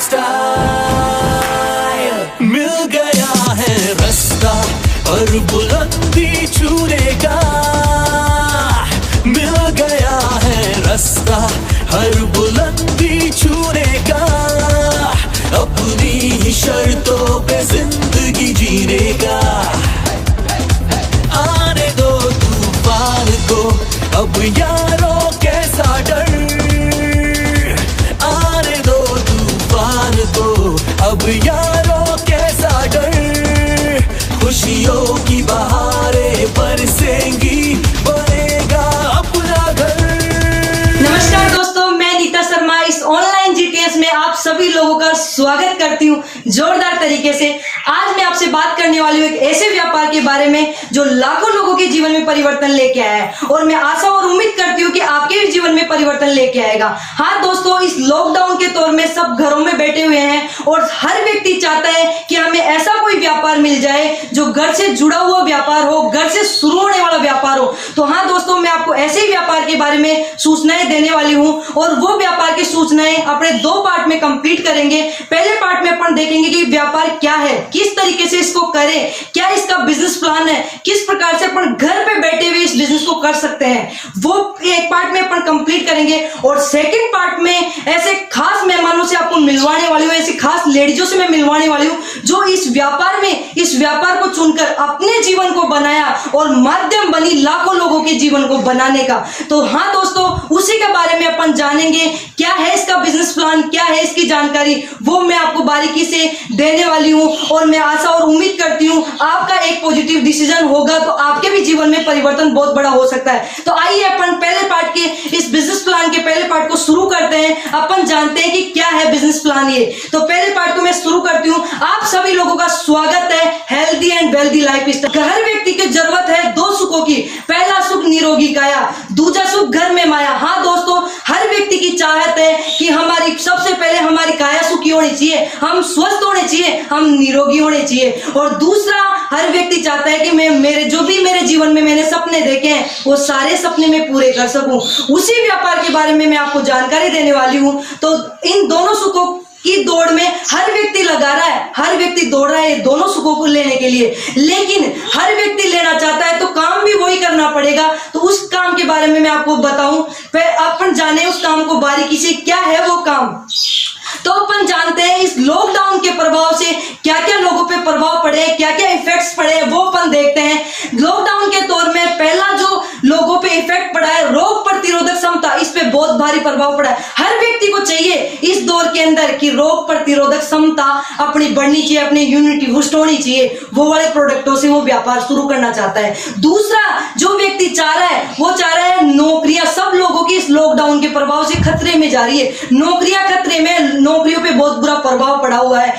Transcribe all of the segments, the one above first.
Style मिल गया है रास्ता और बुलंदी छूने का, मिल गया है रास्ता हर बुलंदी छूने का, अपनी ही शर्तों पे जिंदगी जीने का। आने दो तूफान को अब यारों कैसा डर, आने दो तूफान को अब यारों कैसा डर, खुशियों की बहारें बरसेंगी बनेगा अपना घर। नमस्कार दोस्तों, मैं नीता शर्मा इस ऑनलाइन जीटीएस में आप सभी लोगों का स्वागत करती हूँ जोरदार तरीके से। आज मैं आपसे बात करने वाली हूँ एक ऐसे व्यापार के बारे में जो लाखों लोगों के जीवन में परिवर्तन लेके आया है, और मैं आशा और उम्मीद करती हूँ कि आपके भी जीवन में परिवर्तन लेके आएगा। हाँ दोस्तों, इस लॉकडाउन के दौर में सब घरों में बैठे हुए हैं और हर व्यक्ति चाहता है कि हमें ऐसा कोई व्यापार मिल जाए जो घर से जुड़ा हुआ व्यापार हो, घर से शुरू होने वाला व्यापार हो। तो हाँ दोस्तों, मैं आपको ऐसे व्यापार के बारे में सूचनाएं देने वाली हूँ, और वो व्यापार की सूचनाएं अपने दो पार्ट में कंप्लीट करेंगे। पहले पार्ट में अपन देखेंगे कि व्यापार क्या है, किस तरीके से इसको करें, क्या इसका बिजनेस प्लान है, किस प्रकार से अपन घर पे बैठे हुए इस बिजनेस को कर सकते हैं, वो एक पार्ट में अपन कंप्लीट करेंगे। और सेकंड पार्ट में ऐसे खास मेहमानों से आपको मिलवाने वाली हूँ, ऐसी खास लेडीजों से मैं मिलवाने वाली हूँ जो इस व्यापार में इस व्यापार को चुनकर अपने जीवन को बनाया और माध्यम बनी लाखों लोगों के जीवन को बनाने का। तो हाँ दोस्तों, उसी के बारे में अपन जानेंगे, क्या है इसका बिजनेस प्लान, क्या है इसकी जानकारी, वो मैं आपको बारीकी से देने वाली हूँ। और मैं आशा और उम्मीद करती हूँ आपका एक पॉजिटिव डिसीजन होगा तो आपके भी जीवन में परिवर्तन बहुत बड़ा हो सकता है। तो आइए अपन पहले पार्ट के इस बिजनेस प्लान के पहले पार्ट को शुरू करते हैं। अपन जानते हैं कि क्या है बिजनेस प्लान ये। तो पहले पार्ट को मैं शुरू करती हूँ। आप सभी लोगों का स्वागत है healthy and wealthy lifestyle. हर व्यक्ति की जरूरत है दो सुखों की, पहला सुख निरोगी काया, दूसरा सुख घर में माया। हाँ दोस्तों, हर व्यक्ति की चाहत है कि हमारी सबसे पहले हमारी काया सुखी होनी चाहिए, हम स्वस्थ होने चाहिए, हम निरोगी होने चाहिए। और दूसरा, हर व्यक्ति चाहता है कि मैं मेरे जीवन में मैंने सपने देखे हैं वो सारे सपने मैं पूरे कर सकूं। उसी व्यापार के बारे में मैं आपको जानकारी देने वाली हूं। तो इन दोनों सुखों की दौड़ में हर व्यक्ति लगा रहा है, हर व्यक्ति दौड़ रहा है दोनों सुखों को लेने के लिए, लेकिन हर व्यक्ति लेना चाहता है तो काम भी वही करना पड़ेगा। तो उस काम के बारे में मैं आपको बताऊं, फिर अपन जाने उस काम को बारीकी से, क्या है वो काम। तो अपन जानते हैं इस लॉकडाउन के प्रभाव से क्या क्या लोगों पे प्रभाव पड़े, क्या क्या इफेक्ट्स पड़े, वो अपन देखते हैं। लॉकडाउन के दौर में पहला जो लोगों पे इफेक्ट पड़ा है, रोग प्रतिरोधक क्षमता, इस पे बहुत भारी प्रभाव पड़ा है। हर व्यक्ति को चाहिए इस दौर के अंदर कि रोग प्रतिरोधक क्षमता अपनी बढ़नी चाहिए, अपनी इम्यूनिटी बूस्ट होनी चाहिए। वो वाले प्रोडक्टों से वो व्यापार शुरू करना चाहता है। दूसरा जो व्यक्ति चाह रहा है, वो चाह रहा है नौकरियां, सब लोगों की इस लॉकडाउन के प्रभाव से खतरे में जा रही है, नौकरियां खतरे में, नौकरियों पे बहुत बुरा प्रभाव पड़ा हुआ है,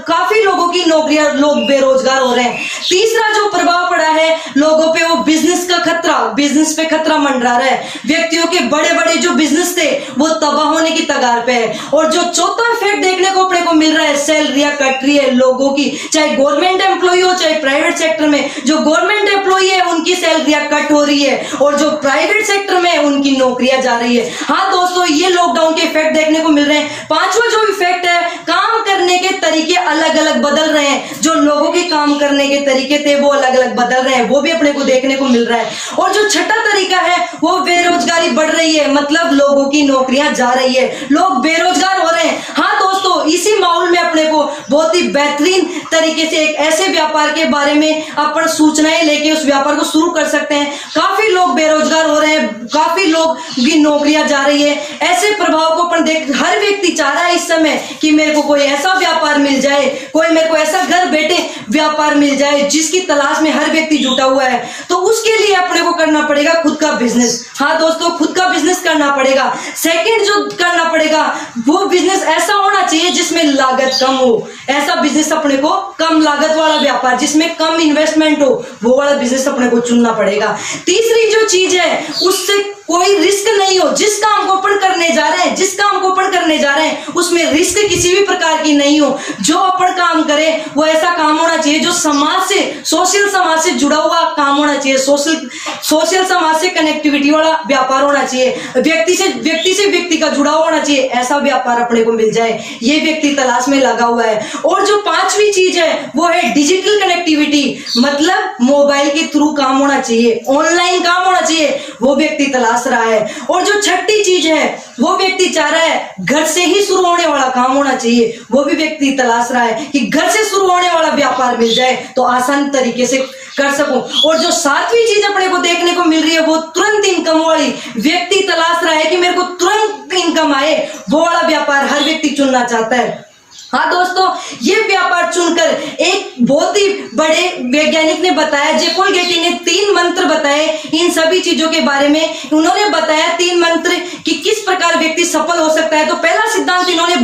काफी लोगों की नौकरियां, लोग बेरोजगार हो रहे हैं। तीसरा जो प्रभाव पड़ा है लोगों पे, वो बिजनेस का खतरा, बिजनेस पे खतरा मंडरा रहा है। व्यक्तियों के बड़े बड़े जो बिजनेस थे वो तबाह होने की कगार पे है। और जो चौथा इफेक्ट देखने को अपने को मिल रहा है, सैलरियां कट रही है लोगों की, चाहे गवर्नमेंट एम्प्लॉय हो चाहे प्राइवेट सेक्टर में। जो गवर्नमेंट एम्प्लॉय है उनकी सैलरियां कट हो रही है, और जो प्राइवेट सेक्टर में उनकी नौकरियां जा रही है। हाँ दोस्तों, ये लॉकडाउन के इफेक्ट देखने को मिल रहे हैं। पांचवा जो इफेक्ट है, काम करने के तरीके अलग अलग बदल रहे हैं। जो लोगों के काम करने के तरीके थे वो अलग अलग बदल रहे हैं, वो भी अपने को देखने को मिल रहा है। और जो छठा तरीका है वो बेरोजगारी बढ़ रही है, मतलब लोगों की नौकरियां जा रही है, लोग बेरोजगार हो रहे हैं। हाँ दोस्तों, इसी माहौल में अपने को बहुत ही बेहतरीन तरीके से एक ऐसे व्यापार के बारे में अपन सूचनाएं लेके उस व्यापार को शुरू कर सकते हैं। काफी लोग बेरोजगार हो रहे हैं, काफी लोग की नौकरियां जा रही है। ऐसे प्रभाव को अपन देख, हर व्यक्ति चाह रहा है इस समय कि मेरे को कोई ऐसा व्यापार मिल जाए, कोई मेरे को ऐसा घर बैठे व्यापार मिल जाए जिसकी तलाश में हर व्यक्ति जुटा हुआ है। तो उसके लिए अपने को करना पड़ेगा खुद का बिजनेस। हाँ दोस्तों, खुद का बिजनेस करना पड़ेगा। सेकंड जो करना पड़ेगा वो बिजनेस ऐसा होना चाहिए जिसमें लागत कम हो। ऐसा बिजनेस अपने को, कम लागत वाला व्यापार जिसमें कम इन्वेस्टमेंट हो, वो वाला बिजनेस अपने को चुनना पड़ेगा। तीसरी जो चीज है, उससे कोई रिस्क नहीं हो। जिस काम को अपन करने जा रहे हैं उसमें रिस्क किसी भी प्रकार की नहीं हो। जो अपन अपन काम करें वो ऐसा काम होना चाहिए जो समाज से, सोशल समाज से जुड़ा हुआ काम होना चाहिए, सोशल समाज से कनेक्टिविटी वाला व्यापार होना चाहिए, व्यक्ति से व्यक्ति का जुड़ा होना चाहिए, ऐसा व्यापार अपने को मिल जाए, ये व्यक्ति तलाश में लगा हुआ है। और जो पांचवी चीज है वो है डिजिटल कनेक्टिविटी, मतलब मोबाइल के थ्रू काम होना चाहिए, ऑनलाइन काम होना चाहिए, वो व्यक्ति तलाश रहा है। और जो छठी चीज है वो व्यक्ति चाह रहा है घर से ही शुरू होने वाला काम होना चाहिए, वो भी व्यक्ति तलाश रहा है कि घर से शुरू होने वाला व्यापार मिल जाए तो आसान तरीके से कर सकूं। और जो सातवीं चीज अपने को देखने को मिल रही है वो तुरंत इनकम वाली, व्यक्ति तलाश रहा है कि मेरे को तुरंत इनकम आए, वो वाला व्यापार हर व्यक्ति चुनना चाहता है। हाँ दोस्तों, ये व्यापार चुनकर एक बहुत ही बड़े वैज्ञानिक ने बताया, जे पॉल गेटी ने 3 मंत्र बताए इन सभी चीजों के बारे में। उन्होंने बताया 3 मंत्र कि किस प्रकार व्यक्ति सफल हो सकता है। तो पहला सिद्धांत इन्होंने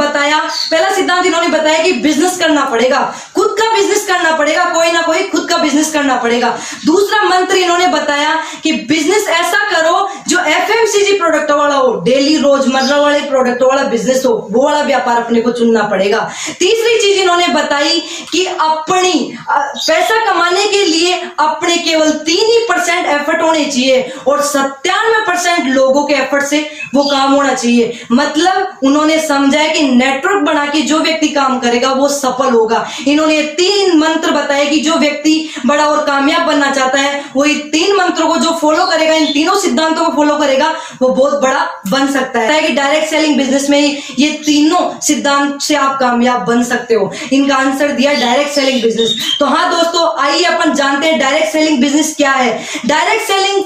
बताया कि बिजनेस करना पड़ेगा, खुद का बिजनेस करना पड़ेगा, कोई ना कोई खुद का बिजनेस करना पड़ेगा। दूसरा मंत्र इन्होंने बताया कि बिजनेस ऐसा करो जो FMCG प्रोडक्ट वाला हो, डेली रोजमर्रा वाले प्रोडक्ट वाला बिजनेस हो, वो वाला व्यापार अपने को चुनना पड़ेगा। तीसरी चीज इन्होंने बताई कि अपनी पैसा कमाने के लिए अपने केवल 3% एफर्ट होने चाहिए और 97% लोगों के एफर्ट से वो काम होना चाहिए। मतलब उन्होंने समझाया कि नेटवर्क बना के जो व्यक्ति काम करेगा वो सफल होगा। इन्होंने 3 मंत्र बताए कि जो व्यक्ति बड़ा और कामयाब बनना चाहता है वो इन 3 मंत्रों को जो फॉलो करेगा, इन तीनों सिद्धांतों को फॉलो करेगा, वो बहुत बड़ा बन सकता है। कि डायरेक्ट सेलिंग बिजनेस में ये तीनों सिद्धांत से आप कामयाब बन सकते हो। इनका आंसर दिया डायरेक्ट सेलिंग बिजनेस। तो हाँ दोस्तों, आइए अपन जानते हैं डायरेक्ट सेलिंग बिजनेस क्या है। डायरेक्ट सेलिंग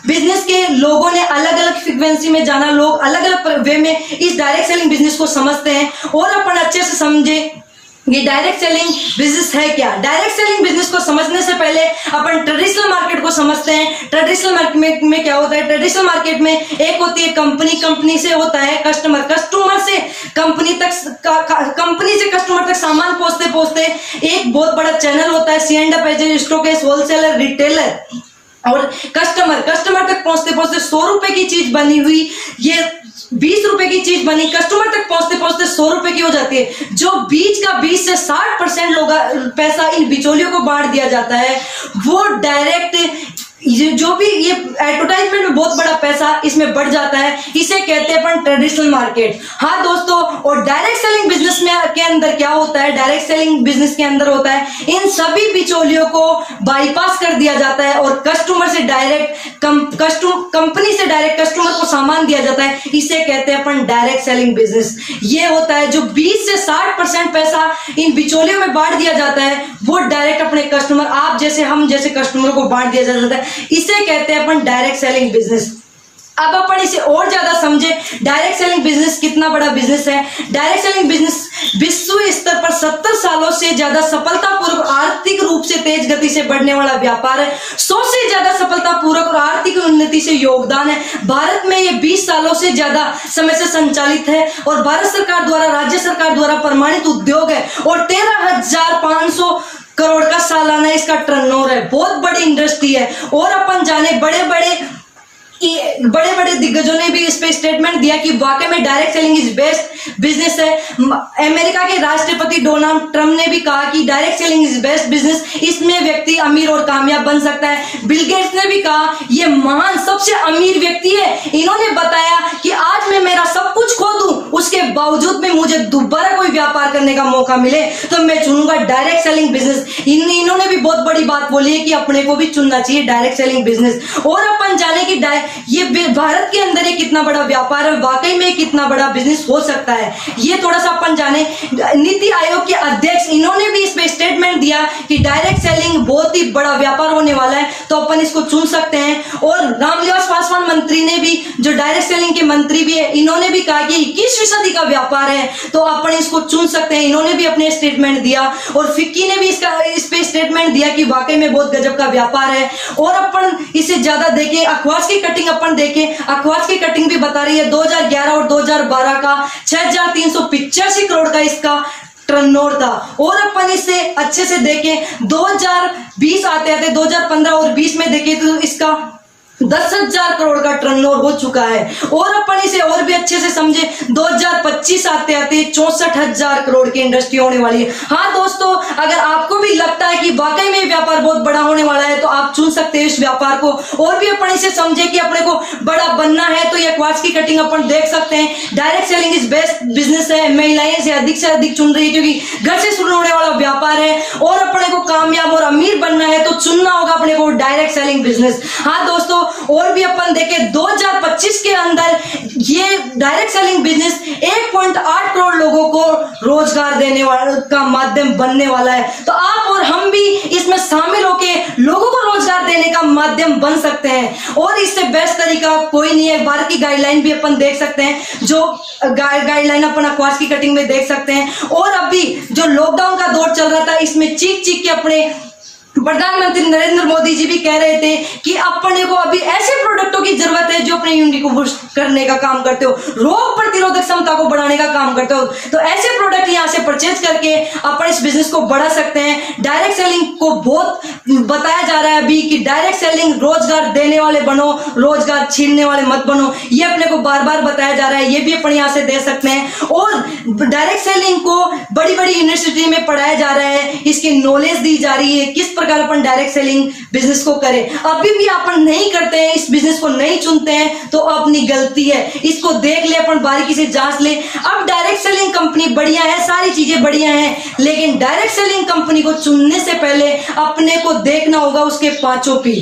बिजनेस के लोगों ने अलग अलग फ्रीक्वेंसी में जाना, लोग अलग अलग वे में इस डायरेक्ट सेलिंग बिजनेस को समझते हैं। और अपन अच्छे से समझे ये डायरेक्ट सेलिंग बिजनेस है क्या। डायरेक्ट सेलिंग बिजनेस को समझने से पहले अपन ट्रेडिशनल मार्केट को समझते हैं। ट्रेडिशनल मार्केट में क्या होता है। ट्रेडिशनल मार्केट में एक होती है कंपनी, कंपनी से होता है कस्टमर, कस्टमर से कंपनी तक, कंपनी से कस्टमर तक सामान पहुंचते पहुंचते एक बहुत बड़ा चैनल होता है, C&F agent, stockist, wholesaler, retailer और कस्टमर तक पहुंचते पहुंचते 100 रुपए की चीज बनी हुई ये 20 रुपए की चीज बनी कस्टमर तक पहुंचते पहुंचते 100 रुपए की हो जाती है। जो बीच का 20 से 60% लोग पैसा इन बिचौलियों को बांट दिया जाता है, वो डायरेक्ट जो भी ये एडवर्टाइजमेंट में बहुत बड़ा पैसा इसमें बढ़ जाता है, इसे कहते हैं अपन ट्रेडिशनल मार्केट। हाँ दोस्तों, और डायरेक्ट सेलिंग बिजनेस में के अंदर क्या होता है। डायरेक्ट सेलिंग बिजनेस के अंदर होता है इन सभी बिचौलियों को बाईपास कर दिया जाता है और कस्टमर से डायरेक्ट कंपनी से डायरेक्ट कस्टमर को सामान दिया जाता है, इसे कहते हैं अपन डायरेक्ट सेलिंग बिजनेस। ये होता है जो 20 से 60% पैसा इन बिचौलियों में बांट दिया जाता है, वो डायरेक्ट अपने कस्टमर, आप जैसे हम जैसे कस्टमर को बांट दिया जाता है, इसे कहते हैं अपन डायरेक्ट सेलिंग बिजनेस। अब अपन इसे और ज्यादा समझे, डायरेक्ट सेलिंग बिजनेस कितना बड़ा बिजनेस है। डायरेक्ट सेलिंग बिजनेस विश्व स्तर पर 70 सालों से ज्यादा सफलतापूर्वक आर्थिक रूप से तेज गति से बढ़ने वाला व्यापार है। 100 से ज्यादा सफलतापूर्वक और आर्थिक उन्नति से योगदान है। भारत में ये 20 सालों से ज्यादा समय से संचालित है और भारत सरकार द्वारा, राज्य सरकार द्वारा प्रमाणित उद्योग है और 13,500 करोड़ का सालाना इसका टर्नओवर है। बहुत बड़ी इंडस्ट्री है। और अपन जाने बड़े बड़े दिग्गजों ने भी इस पे स्टेटमेंट दिया कि वाकई में direct selling is best business है। अमेरिका के राष्ट्रपति डोनाल्ड ट्रम्प ने भी कहा कि direct selling is best business, इसमें व्यक्ति अमीर और कामयाब बन सकता है। बिल गेट्स ने भी कहा ये महान सबसे अमीर व्यक्ति है। इन्होंने बताया कि आज मैं मेरा सब कुछ खो दूं, उसके बावजूद में मुझे दोबारा कोई व्यापार करने का मौका मिले तो मैं चुनूंगा डायरेक्ट सेलिंग बिजनेस। इन्होंने भी बहुत बड़ी बात बोली है कि अपने को भी चुनना चाहिए डायरेक्ट सेलिंग बिजनेस। और अपन जाने की ये भारत के अंदर ये कितना बड़ा व्यापार है, वाकई में कितना बड़ा बिजनेस हो सकता है, ये थोड़ा सा अपन जाने। नीति आयोग के अध्यक्ष इन्होंने भी इस पे स्टेटमेंट दिया कि डायरेक्ट सेलिंग बहुत ही बड़ा व्यापार होने वाला है, तो अपन इसको चुन सकते हैं। और रामविलास पासवान मंत्री ने भी, जो डायरेक्ट सेलिंग के मंत्री भी है, इन्होंने भी कहा कि 21वीं सदी का व्यापार है तो अपन इसको चुन सकते हैं। इन्होंने भी अपने स्टेटमेंट दिया और फिक्की ने भी इस पे स्टेटमेंट दिया कि वाकई में बहुत गजब का व्यापार है। और अपन इसे ज्यादा देखें, अखबार की कटिंग अपन देखें, अखबार की कटिंग भी बता रही है 2011 और 2012 का 6,385 करोड़ का इसका टर्नओवर था। और अपन इसे अच्छे से देखें 2020 आते 2015 और 20 में देखें तो इसका 10,000 करोड़ का टर्नओवर हो चुका है। और अपन इसे और भी अच्छे से समझे, 2025 आते आते 64,000 करोड़ की इंडस्ट्री होने वाली है। हाँ दोस्तों, अगर आपको भी लगता है कि वाकई में व्यापार बहुत बड़ा होने वाला है तो आप चुन सकते हैं इस व्यापार को। और भी अपन इसे समझे कि अपने को बड़ा बनना है तो ये क्वार्ट्ज की कटिंग अपन देख सकते हैं। Direct selling is best business है, महिलाएं इसे अधिक से अधिक चुन रही है क्योंकि घर से शुरू होने वाला व्यापार है। और अपने को कामयाब और अमीर बनना है तो चुनना होगा अपने को डायरेक्ट सेलिंग बिजनेस। हाँ दोस्तों, और भी अपन देखें 2025 के अंदर ये डायरेक्ट सेलिंग बिजनेस 1.8 करोड़ लोगों को रोजगार देने वाला का माध्यम बनने वाला है। तो आप और हम भी इसमें शामिल होके लोगों को रोजगार देने का माध्यम बन सकते हैं। और इससे बेस्ट तरीका कोई नहीं है। भारत की गाइडलाइन भी अपन देख सकते हैं, जो गाइडलाइन अपन क्वार्ट्ज की कटिंग में देख सकते हैं। और अभी जो लॉकडाउन का दौर चल रहा था, इसमें चीख चीख के अपने प्रधानमंत्री नरेंद्र मोदी जी भी कह रहे थे कि अपने को अभी ऐसे प्रोडक्टों की जरूरत है जो अपने इम्यूनिटी को बूस्ट करने का काम करते हो, रोग प्रतिरोधक क्षमता को बढ़ाने का काम करते हो। तो ऐसे प्रोडक्ट यहाँ से परचेज करके अपन इस बिजनेस को बढ़ा सकते हैं। डायरेक्ट सेलिंग को बहुत बताया जा रहा है अभी कि डायरेक्ट सेलिंग रोजगार देने वाले बनो, रोजगार छीनने वाले मत बनो। ये अपने को बार बार बताया जा रहा है, ये भी अपन यहाँ से दे सकते हैं। और डायरेक्ट सेलिंग को बड़ी बड़ी यूनिवर्सिटी में पढ़ाया जा रहा है, इसकी नॉलेज दी जा रही है किस प्रकार अपन डायरेक्ट सेलिंग बिजनेस को करें। अभी भी अपन नहीं करते हैं, इस बिजनेस को नहीं चुनते हैं तो अपनी गलती है। इसको देख ले, अपन बारीकी से जांच ले। अब डायरेक्ट सेलिंग कंपनी बढ़िया है, सारी चीजें बढ़िया हैं, लेकिन डायरेक्ट सेलिंग कंपनी को चुनने से पहले अपने को देखना होगा उसके 5 P।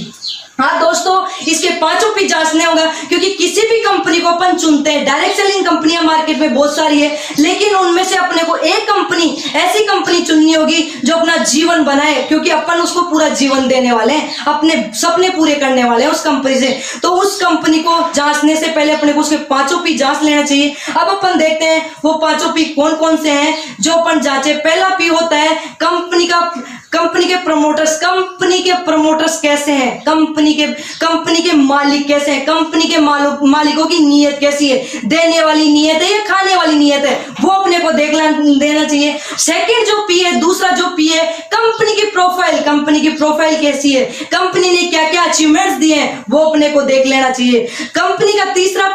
हाँ दोस्तों, इसके 5 P जांचने होगा, क्योंकि किसी भी कंपनी को अपन चुनते हैं, डायरेक्ट सेलिंग कंपनियां मार्केट में बहुत सारी है, लेकिन उनमें से अपने को एक कंपनी, ऐसी कंपनी चुननी होगी जो अपना जीवन बनाए, क्योंकि अपन उसको पूरा जीवन देने वाले हैं, अपने सपने पूरे करने वाले हैं उस कंपनी से। तो उस कंपनी को जांचने से पहले अपने को उसके 5 P जांच लेना चाहिए। अब अपन देखते हैं वो 5 P कौन कौन से हैं जो अपन जांचे। पहला P होता है कंपनी के प्रमोटर्स। कंपनी के प्रमोटर्स कैसे हैं, कंपनी के मालिक कैसे हैं, कंपनी के मालिकों की नीयत कैसी है, देने वाली नीयत है या खाने वाली नीयत है, वो अपने को देना चाहिए। सेकंड जो P है, दूसरा जो P है, कंपनी की प्रोफाइल। कंपनी की प्रोफाइल कैसी है, कंपनी ने क्या क्या अचीवमेंट्स दिए हैं, वो अपने को देख लेना चाहिए। कंपनी का तीसरा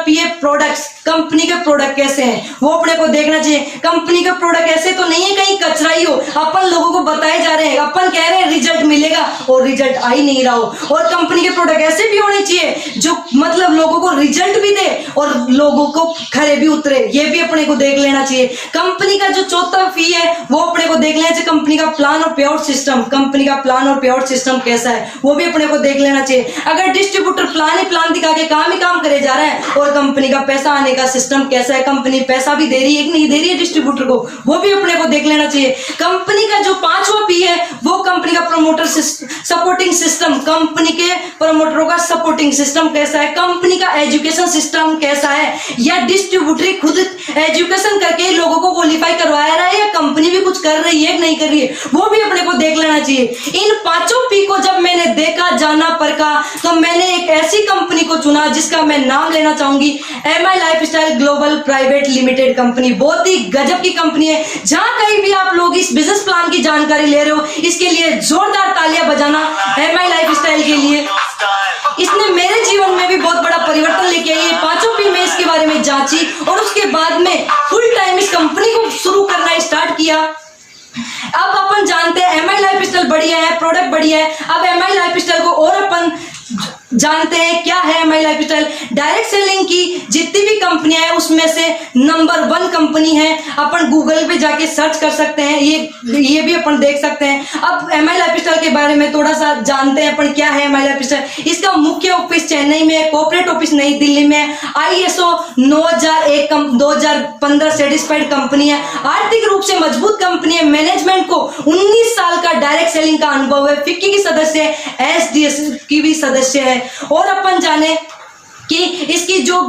P है प्रोडक्ट्स। कंपनी के प्रोडक्ट कैसे हैं वो अपने को देखना चाहिए। कंपनी के प्रोडक्ट ऐसे तो नहीं है कहीं कचरा ही हो, अपन लोगों को बताए जा रहे हैं, अपन कह रहे हैं रिजल्ट मिलेगा और रिजल्ट आ ही नहीं रहा हो। और कंपनी के प्रोडक्ट ऐसे भी होने चाहिए जो मतलब लोगों को रिजल्ट भी दे और लोगों को खरे भी उतरे, ये भी अपने को देख लेना चाहिए। कंपनी का जो चौथा P है वो अपने को देख लेना चाहिए, कंपनी का प्लान और पे आउट सिस्टम। कंपनी का प्लान और पे आउट सिस्टम कैसा है वो भी अपने को देख लेना चाहिए। अगर डिस्ट्रीब्यूटर प्लान दिखा के काम ही काम करे जा रहा है और कंपनी का पैसा आने का सिस्टम कैसा है, कंपनी पैसा भी दे रही है कि नहीं दे रही है डिस्ट्रीब्यूटर को, वो भी अपने को देख लेना चाहिए। कंपनी का जो 5वां P है वो कंपनी का प्रमोटर सपोर्टिंग सिस्टम। कंपनी के प्रमोटरों का सपोर्टिंग सिस्टम कैसा है, कंपनी का एजुकेशन सिस्टम कैसा है, या डिस्ट्रीब्यूटर खुद एजुकेशन करके लोगों को क्वालिफाई करवाया रहा है या कंपनी भी कुछ कर रही है नहीं कर रही है, वो भी अपने को देख लेना चाहिए। इन 5 P को जब मैंने देखा, जाना, परखा, तो मैंने एक ऐसी कंपनी को चुना जिसका मैं नाम लेना चाहूंगी, MI lifestyle global private limited company. बहुत ही गजब की कंपनी है। जहां कहीं भी आप लोग इस बिजनेस प्लान की जानकारी ले रहे हो, इसके लिए जोरदार तालियां बजाना MI लाइफस्टाइल के लिए। इसने मेरे जीवन में भी बहुत बड़ा परिवर्तन लेके आई है। 5 P में इसके बारे में जांची और उसके बाद में फुल टाइम इस कंपनी को शुरू करना स्टार्ट किया। अब अपन जानते हैं MI लाइफस्टाइल बढ़िया है, प्रोडक्ट बढ़िया है। अब MI लाइफस्टाइल को और अपन जानते हैं क्या है MI लाइफस्टाइल। डायरेक्ट सेलिंग की जितनी भी कंपनियां हैं उसमें से नंबर 1 कंपनी है। अपन गूगल पे जाके सर्च कर सकते हैं, ये भी अपन देख सकते हैं। अब MI लाइफस्टाइल के बारे में थोड़ा सा जानते हैं अपन क्या है MI लाइफस्टाइल। इसका मुख्य ऑफिस चेन्नई में है, कॉर्पोरेट ऑफिस नई दिल्ली में है। ISO 2015 सर्टिफाइड कंपनी है। आर्थिक रूप से मजबूत कंपनी है। मैनेजमेंट को 19 साल का डायरेक्ट सेलिंग का अनुभव है। फिक्की की सदस्य है, SDS की भी सदस्य है। और अपन जाने कि इसकी जो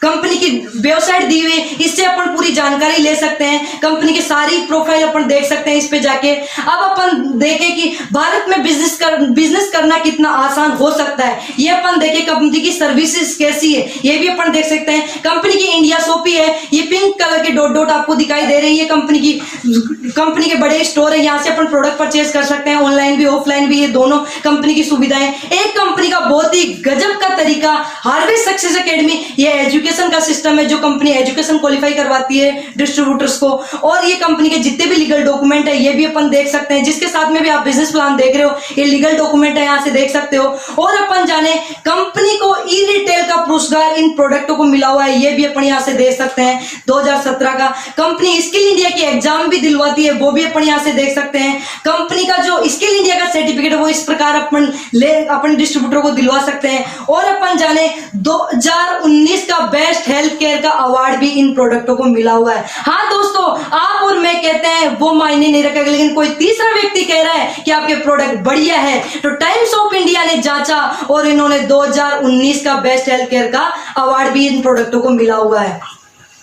कंपनी की वेबसाइट दी हुई है, इससे अपन पूरी जानकारी ले सकते हैं, कंपनी की सारी प्रोफाइल अपन देख सकते हैं इस पे जाके। अब अपन देखें कि भारत में बिजनेस करना कितना आसान हो सकता है, ये अपन देखें। कंपनी की सर्विसेज कैसी है ये भी अपन देख सकते हैं। कंपनी की इंडिया शॉपी है, ये पिंक कलर के डॉट डॉट आपको दिखाई दे रही है। कंपनी के बड़े स्टोर है, यहाँ से अपन प्रोडक्ट परचेज कर सकते हैं, ऑनलाइन भी ऑफलाइन भी, ये दोनों कंपनी की सुविधाएं। एक कंपनी का बहुत ही गजब का तरीका हार्वेस्ट सक्सेस एकेडमी, ये एजुकेशन का सिस्टम है जो कंपनी एजुकेशन क्वालिफाई करवाती है डिस्ट्रीब्यूटर्स को। और ये कंपनी के जितने भी लीगल डॉक्यूमेंट है ये भी अपन देख सकते हैं, जिसके साथ में भी आप बिजनेस प्लान देख रहे हो, ये लीगल डॉक्यूमेंट है, यहाँ से देख सकते हो। और अपन जाने कंपनी को ई रिटेल का पुरस्कार इन प्रोडक्टों को मिला हुआ है, ये भी अपन यहाँ से देख सकते हैं 2017 का। कंपनी स्किल इंडिया की एग्जाम भी दिलवाती है, वो भी अपन यहाँ से देख सकते हैं। कंपनी का जो स्किल इंडिया का सर्टिफिकेट है वो इस प्रकार अपन डिस्ट्रीब्यूटर को दिलवा सकते हैं। और अपन जाने 2019 का बेस्ट हेल्थ केयर का अवार्ड भी इन प्रोडक्टों को मिला हुआ है। हाँ दोस्तों, आप और मैं कहते हैं वो मायने नहीं रखेगा, लेकिन कोई तीसरा व्यक्ति कह रहा है कि आपके प्रोडक्ट बढ़िया है, तो टाइम्स ऑफ इंडिया ने जांचा और इन्होंने 2019 का बेस्ट हेल्थ केयर का अवार्ड भी इन प्रोडक्टों को मिला हुआ है।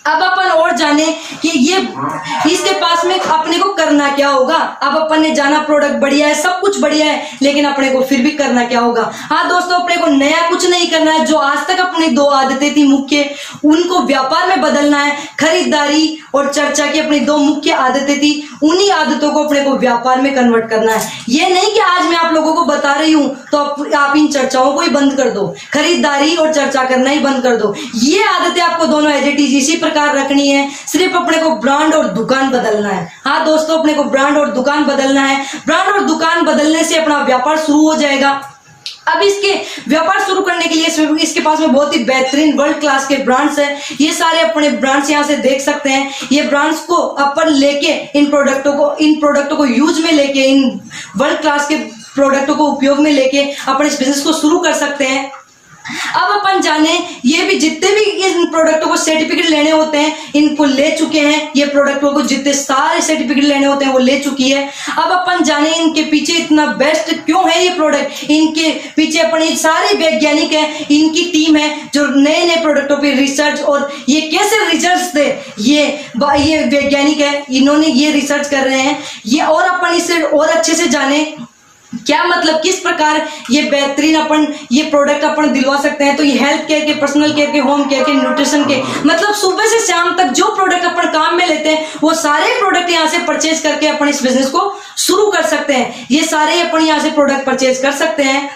अब अपन और जाने कि ये इसके पास में अपने को करना क्या होगा। अब अपन ने जाना प्रोडक्ट बढ़िया है, सब कुछ बढ़िया है, लेकिन अपने को फिर भी करना क्या होगा। हाँ दोस्तों, अपने को नया कुछ नहीं करना है। जो आज तक अपनी दो आदतें थी मुख्य, उनको व्यापार में बदलना है। खरीदारी और चर्चा की अपनी दो मुख्य आदतें थी, उन्हीं आदतों को अपने को व्यापार में कन्वर्ट करना है। ये नहीं कि आज मैं आप लोगों को बता रही हूं तो आप इन चर्चाओं को ही बंद कर दो, खरीदारी और चर्चा करना ही बंद कर दो। ये आदतें आपको दोनों एज इट इज इसी प्रकार रखनी है। सिर्फ अपने को ब्रांड और दुकान बदलना है। हाँ दोस्तों, अपने को ब्रांड और दुकान बदलना है। ब्रांड और दुकान बदलने से अपना व्यापार शुरू हो जाएगा। अब इसके व्यापार शुरू करने के लिए इसके पास में बहुत ही बेहतरीन वर्ल्ड क्लास के ब्रांड्स हैं। ये सारे अपने ब्रांड्स यहाँ से देख सकते हैं। ये ब्रांड्स को अपन लेके इन प्रोडक्टों को यूज में लेके, इन वर्ल्ड क्लास के प्रोडक्टों को उपयोग में लेके अपन इस बिजनेस को शुरू कर सकते हैं। अब अपन जाने ये भी जितने भी इन प्रोडक्टों को सर्टिफिकेट लेने होते हैं इनको ले चुके हैं। ये प्रोडक्टों को जितने सारे सर्टिफिकेट लेने होते हैं वो ले चुकी है। अब अपन जाने इनके पीछे इतना बेस्ट क्यों है ये प्रोडक्ट। इनके पीछे अपन ये सारे वैज्ञानिक हैं, इनकी टीम है जो नए नए प्रोडक्टों पे रिसर्च और ये कैसे रिजल्ट थे, ये वैज्ञानिक है, इन्होंने ये रिसर्च कर रहे हैं ये। और अपन इसे और अच्छे से जाने क्या मतलब किस प्रकार ये बेहतरीन अपन ये प्रोडक्ट अपन दिलवा सकते हैं। तो ये हेल्थ केयर के, पर्सनल केयर के, होम केयर के, न्यूट्रिशन के, मतलब सुबह से शाम तक जो प्रोडक्ट अपन काम में लेते हैं वो सारे प्रोडक्ट यहाँ से परचेज करके अपन इस बिजनेस को शुरू कर सकते हैं। ये सारे अपन यहाँ से प्रोडक्ट परचेज कर सकते हैं।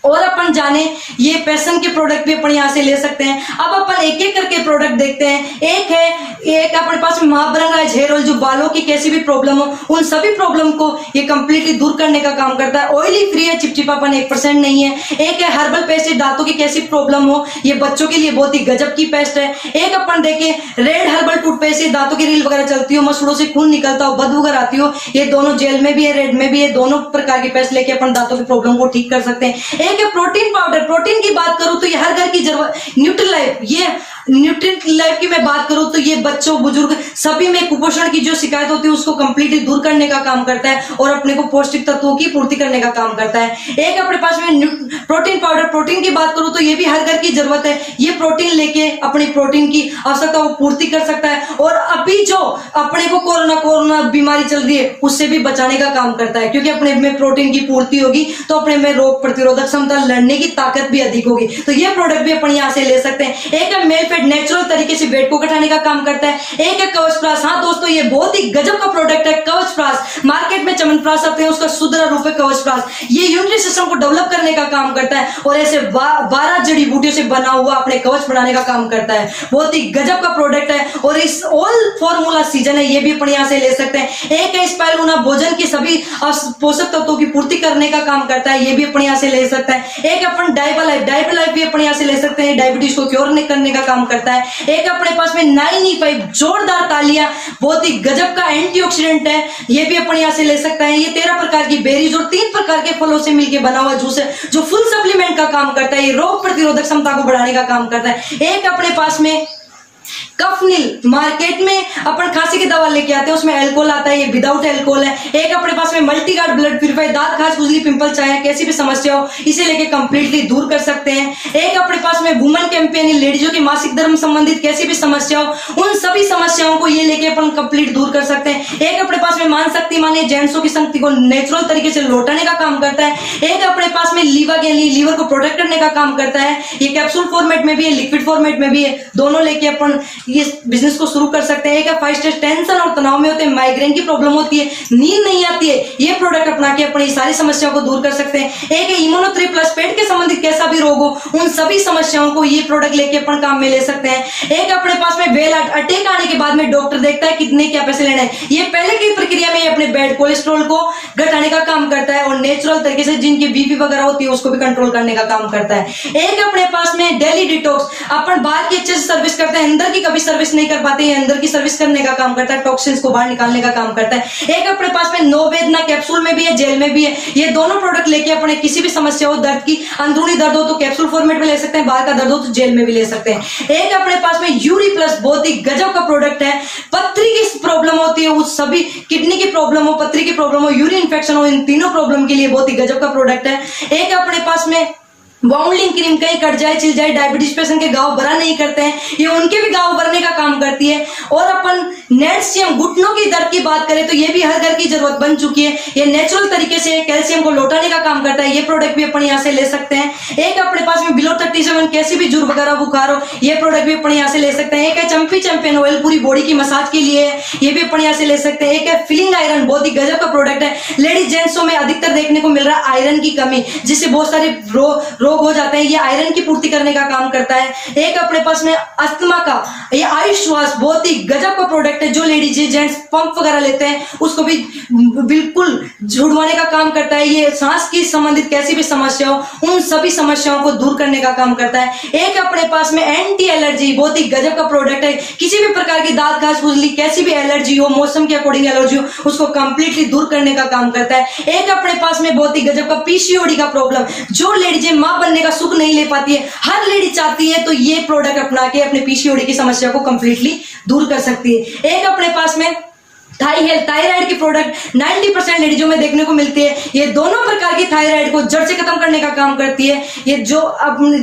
और अपन जाने ये पैशन के प्रोडक्ट भी अपन यहाँ से ले सकते हैं। अब अपन एक एक करके प्रोडक्ट देखते हैं। एक अपने पास में महाबरंग हेयर ऑयल, जो बालों की कैसी भी प्रॉब्लम हो उन सभी प्रॉब्लम को ये कंप्लीटली दूर करने का काम करता है। ऑयली फ्री है, चिपचिपापन 1% नहीं है। एक है हर्बल पेस्ट, दांतों की कैसी प्रॉब्लम हो, ये बच्चों के लिए बहुत ही गजब की पेस्ट है। एक अपन देखे रेड हर्बल टूथपेस्ट, दांतों की रील वगैरह चलती हो, मसूड़ों से खून निकलता हो, बदबू वगैरह आती हो, ये दोनों जेल में भी है, रेड में भी है। दोनों प्रकार की पेस्ट लेके अपन दांतों की प्रॉब्लम को ठीक कर सकते हैं। एक है प्रोटीन पाउडर। प्रोटीन की बात करूं तो ये हर घर की जरूरत। न्यूट्रीलाइफ, ये न्यूट्रीलाइफ की मैं बात करूं तो ये बच्चों, बुजुर्ग सभी में कुपोषण की जो शिकायत होती है उसको कंप्लीटली दूर करने का काम करता है और अपने को पौष्टिक तत्वों की पूर्ति करने का काम करता है। एक अपने पास में प्रोटीन पाउडर। प्रोटीन की बात करूं तो ये भी हर घर की जरूरत है। ये प्रोटीन लेके अपनी प्रोटीन की आवश्यकता को पूर्ति कर सकता है। और अभी जो अपने को कोरोना बीमारी चल रही है उससे भी बचाने का काम करता है, क्योंकि अपने में प्रोटीन की पूर्ति होगी तो अपने में रोग प्रतिरोधक क्षमता, लड़ने की ताकत भी अधिक होगी। तो ये प्रोडक्ट भी अपन यहाँ से ले सकते हैं। एक है मेल फेट, नेचुरल तरीके से वेट को घटाने का काम करता है। एक है कवच प्राश। हाँ दोस्तों, ये बहुत ही गजब का प्रोडक्ट है कवच प्राश। मार्केट में चमनप्राश आते हैं, उसका शुद्ध रूप है कवच प्राश। ये यूरिनरी सिस्टम को डेवलप करने का काम करता है और ऐसे 12 जड़ी बूटियों से बना हुआ अपने कवच बनाने का काम करता है। बहुत ही गजब का प्रोडक्ट है और इस ऑल फॉर्मूला सीजन है, ये भी अपन यहाँ से ले सकते हैं। एक है स्पाइरुलिना, भोजन की सभी पोषक तत्वों की पूर्ति करने का काम करता है, ये भी अपन यहाँ से ले सकते हैं। एक अपन डायबलाइफ भी अपन यहाँ से ले सकते हैं, डायबिटीज को क्योर करने का काम करता है। एक अपने पास में 9E5, जोरदार तालियां, बहुत ही गजब का एंटीऑक्सीडेंट है, ये भी अपन यहाँ से ले सकते हैं। ये 13 प्रकार की बेरीज और 3 प्रकार के फलों से मिलकर बना हुआ जूस है जो फुल सप्लीमेंट का काम करता है। ये रोग प्रतिरोधक क्षमता को बढ़ाने का काम करता है। एक अपने पास में कफनील मार्केट में अपन खांसी की दवा लेके आते हैं, उसमें अल्कोहल आता है, ये विदाउट अल्कोहल है। एक अपने पास में मल्टीगार्ड ब्लड प्यूरिफायर, दांत खाज खुजली पिंपल चाहे कैसी भी समस्या हो इसे लेके कंप्लीटली दूर कर सकते हैं। एक अपने पास में वुमेन कैंपेन, लेडीजों की मासिक धर्म संबंधित कैसी भी समस्या हो उन सभी समस्याओं को ये लेके अपन कंप्लीट दूर कर सकते हैं। एक अपने पास में मान शक्ति माने जेंट्सों की शक्ति को नेचुरल तरीके से लौटाने का काम करता है। एक अपने पास में लीवर के लिए लीवर को प्रोटेक्ट करने का काम करता है। ये कैप्सूल फॉर्मेट में भी है, लिक्विड फॉर्मेट में भी है, दोनों लेके अपन इस बिजनेस को शुरू कर सकते हैं। एक है 5 स्टेज, टेंशन और तनाव में होते हैं, माइग्रेन की प्रॉब्लम होती है, नींद नहीं आती है, ये प्रोडक्ट अपना के अपनी सारी समस्याओं को दूर कर सकते हैं। एक है इम्यूनो3 प्लस, पेट के संबंधित कैसा भी रोग हो उन सभी समस्याओं को ये प्रोडक्ट लेके अपन काम में ले सकते हैं। एक अपने पास में वेल अटैक आने के बाद में डॉक्टर देखता है कितने क्या पैसे लेना है, ये पहले की प्रक्रिया में अपने बैड कोलेस्ट्रॉल को घटाने का काम करता है और नेचुरल तरीके से जिनकी बीपी वगैरह होती है उसको भी कंट्रोल करने का काम करता है। एक अपने पास में डेली डिटॉक्स, अपन बाहर की अच्छे से सर्विस करते हैं, अंदर की कभी सर्विस नहीं कर पाते हैं, अंदर की सर्विस करने का काम करता है, टॉक्सिन्स को बाहर निकालने का काम करता है। एक अपने पास में नो वेदना, कैप्सूल में भी है, जेल में भी है, ये दोनों प्रोडक्ट लेके अपने किसी भी समस्या हो, दर्द की अंदरूनी दर्द हो तो कैप्सूल फॉर्मेट में ले सकते हैं, बाहर का दर्द हो तो जेल में भी ले सकते हैं। एक अपने पास में यूरी प्लस, बहुत ही गजब का प्रोडक्ट है, पथरी की प्रॉब्लम होती है उस सभी, किडनी की प्रॉब्लम हो, पथरी की प्रॉब्लम हो, यूरिन इंफेक्शन हो, इन तीनों प्रॉब्लम के लिए बहुत ही गजब का प्रोडक्ट है। एक अपने पास में बाउंडलिंग क्रीम, कहीं कट जाए छिल जाए, डायबिटीज पेशेंट के घाव भरा नहीं करते हैं, ये उनके भी घाव भरने का काम करती है। और अपन नेट्सियम, घुटनों की दर्द की बात करें तो ये भी हर घर की जरूरत बन चुकी है, ये नेचुरल तरीके से कैल्शियम को लौटाने का काम करता है, ये प्रोडक्ट भी अपन यहाँ से ले सकते हैं। एक अपने पास में बिलो 37 कैसी भी जुर्म वगैरह बुखार हो ये प्रोडक्ट भी अपन यहाँ से ले सकते हैं। एक है चंपी चैंपियन ऑयल, पूरी बॉडी की मसाज के लिए है, ये भी अपन यहाँ से ले सकते हैं। एक है फिलिंग आयरन, बहुत ही गजब का प्रोडक्ट है, लेडीज जेंट्सों में अधिकतर देखने को मिल रहा है आयरन की कमी, जिससे बहुत सारे रोग हो जाते हैं, ये आयरन की पूर्ति करने का काम करता है। एक अपने पास में अस्थमा का, ये आयुष श्वास, बहुत ही गजब का प्रोडक्ट है, जो लेडीज जेंट्स पंप वगैरह लेते हैं उसको भी बिल्कुल छुड़वाने का काम करता है। ये सांस की संबंधित कैसी भी समस्या हो उन सभी समस्याओं को दूर करने का काम करता है। एक अपने पास में एंटी एलर्जी, बहुत ही गजब का प्रोडक्ट है, किसी भी प्रकार की दांत घास खुजली कैसी भी एलर्जी हो, मौसम के अकॉर्डिंग एलर्जी हो उसको कंप्लीटली दूर करने का काम करता है। एक अपने पास में बहुत ही गजब का पीसीओडी का प्रॉब्लम, जो लेडीज मां बनने का सुख नहीं ले पाती है, हर लेडी चाहती है, तो ये प्रोडक्ट अपना के अपने पीसीओडी की समस्या को कंप्लीटली दूर कर सकती है। एक अपने पास में थाई हेल्थ, थायराइड की प्रोडक्ट 90% लेडीजों में देखने को मिलती है, ये दोनों प्रकार की थायराइड को जड़ से खत्म करने का काम करती है, ये जो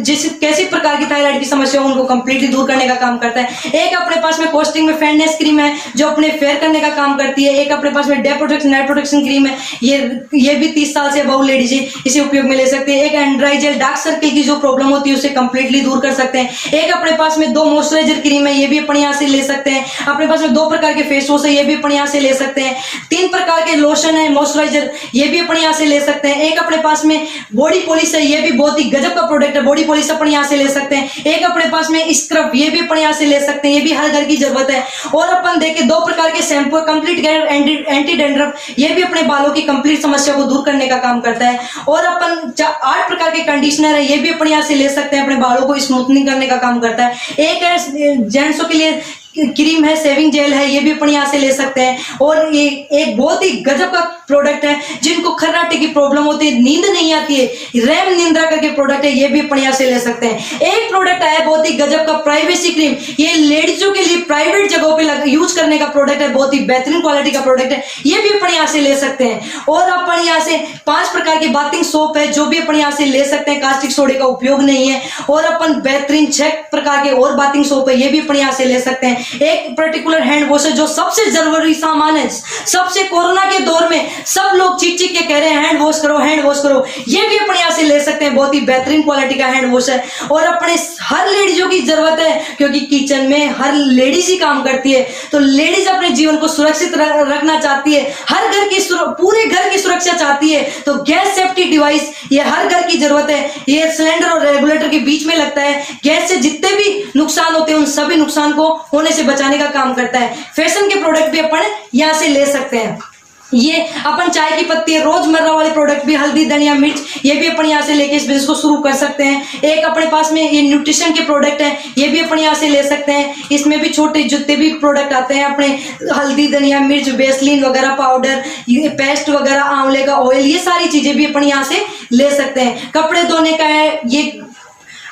जिस कैसी प्रकार की थायराइड की समस्या हो उनको कंप्लीटली दूर करने का काम करता है। एक अपने पास में कोस्टिंग में फेयरनेस क्रीम है जो अपने फेयर करने का काम करती है। एक अपने पास में day protection, night protection cream है, ये भी 30 साल से अबव लेडीज इसे उपयोग में ले सकते हैं। एक एंड्राई जेल, डार्क सर्कल की जो प्रॉब्लम होती है उसे कंप्लीटली दूर कर सकते हैं। एक अपने पास में 2 मॉइस्चराइजर क्रीम है, ये भी अपन यहाँ से ले सकते हैं। अपने पास में 2 प्रकार के फेस वॉश है, ये भी अपन यहाँ से ले सकते हैं। 3 प्रकार के लोशन है, मॉइस्चराइजर, ये भी अपन यहाँ से ले सकते हैं। एक अपने पास में बॉडी पॉलिश है, ये भी बहुत ही गजब का प्रोडक्ट है, बॉडी पॉलिश अपन यहाँ से ले सकते हैं। एक अपने पास में स्क्रब, ये भी अपन यहाँ से ले सकते हैं, ये भी हर घर की जरूरत है। और अपन देखें 2 प्रकार के शैम्पू, कंप्लीट एंटी डैंड्रफ, ये भी अपने बालों की कंप्लीट समस्या को दूर करने का काम करता है। और अपन 8 प्रकार के कंडीशनर है, ये भी अपन यहाँ से ले सकते हैं, अपने बालों को स्मूथनिंग करने का काम करता है। एक है जेंट्सों के लिए क्रीम है, सेविंग जेल है, ये भी अपन यहाँ से ले सकते हैं। और ये एक बहुत ही गजब का प्रोडक्ट है, जिनको खर्राटे की प्रॉब्लम होती है, नींद नहीं आती है, रैम निंद्रा करके प्रोडक्ट है, ये भी अपन यहाँ से ले सकते हैं। एक प्रोडक्ट आया बहुत ही गजब का प्राइवेसी क्रीम, ये लेडीजों के लिए प्राइवेट जगहों पे यूज करने का प्रोडक्ट है, बहुत ही बेहतरीन क्वालिटी का प्रोडक्ट है, ये भी अपन यहाँ से ले सकते हैं। और अपन यहाँ से 5 प्रकार की बाथिंग सोप है, जो भी अपन यहाँ से ले सकते हैं, कास्टिक सोडे का उपयोग नहीं है। और अपन बेहतरीन 6 प्रकार के और बाथिंग सोप है, ये भी अपन यहाँ से ले सकते हैं। एक पर्टिकुलर हैंड वॉश है, जो सबसे जरूरी सामान है, सबसे कोरोना के दौर में सब लोग चीख चीख के कह रहे हैं हैंड वॉश करो, हैंड वॉश करो, ये भी अपन यहाँ से ले सकते हैं, बहुत ही बेहतरीन क्वालिटी का हैंड वॉश है। और अपने हर लेडीजों की जरूरत है, क्योंकि किचन में हर लेडीज ही काम करती है, तो लेडीज अपने जीवन को सुरक्षित रखना चाहती है, हर घर की पूरे घर की सुरक्षा चाहती है, तो गैस सेफ्टी डिवाइस ये हर घर की जरूरत है। ये सिलेंडर और रेगुलेटर के बीच में लगता है, गैस से जितने भी नुकसान होते हैं उन सभी नुकसान को होने से बचाने का काम करता है। फैशन के प्रोडक्ट भी अपन यहाँ से ले सकते हैं, ये अपन चाय की पत्ती, रोजमर्रा वाले प्रोडक्ट भी, हल्दी, धनिया, मिर्च, ये भी अपन यहाँ से लेके इस बिजनेस को शुरू कर सकते हैं। एक अपने पास में ये न्यूट्रिशन के प्रोडक्ट हैं, ये भी अपन यहाँ से ले सकते हैं, इसमें भी छोटे जितने भी प्रोडक्ट आते हैं अपने, हल्दी, धनिया, मिर्च, बेसलिन वगैरह, पाउडर, ये पेस्ट वगैरह, आंवले का ऑयल, ये सारी चीजें भी अपन यहाँ से ले सकते हैं। कपड़े धोने का है, ये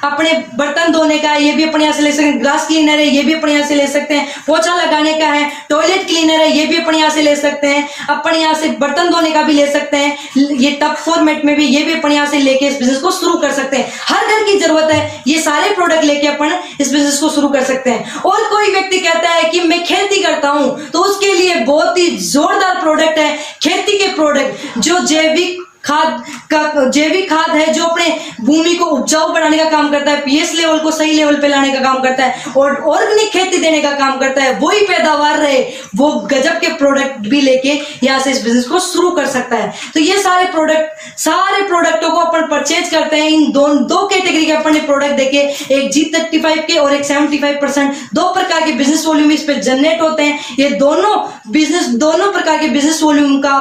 अपने बर्तन धोने का है, ये भी अपने यहाँ से ले सकते हैं। ग्लास क्लीनर है, ये भी अपने यहाँ से ले सकते हैं। पोछा लगाने का है, टॉयलेट क्लीनर है, ये भी अपने यहाँ से ले सकते हैं। अपने यहाँ से बर्तन धोने का भी ले सकते हैं। ये टब फॉर्मेट में भी, ये भी अपने यहाँ से लेके इस बिजनेस को शुरू कर सकते हैं। हर घर की जरूरत है, ये सारे प्रोडक्ट लेके अपन इस बिजनेस को शुरू कर सकते हैं। और कोई व्यक्ति कहता है कि मैं खेती करता हूं, तो उसके लिए बहुत ही जोरदार प्रोडक्ट है खेती के प्रोडक्ट, जो जैविक खाद है, जो अपने भूमि को उपजाऊ बनाने का काम करता है, पीएच लेवल को सही लेवल पे लाने का काम करता है और ऑर्गेनिक खेती देने का काम करता है। वही पैदावार रहे, वो गजब के प्रोडक्ट भी लेके यहाँ से इस बिजनेस को शुरू कर सकता है। तो ये सारे प्रोडक्टों को अपन परचेज करते हैं। इन दो कैटेगरी के अपन ने प्रोडक्ट देखे, एक G35 के और एक 75%। दो प्रकार के बिजनेस वॉल्यूम इस पे जनरेट होते हैं। ये दोनों प्रकार के बिजनेस वॉल्यूम का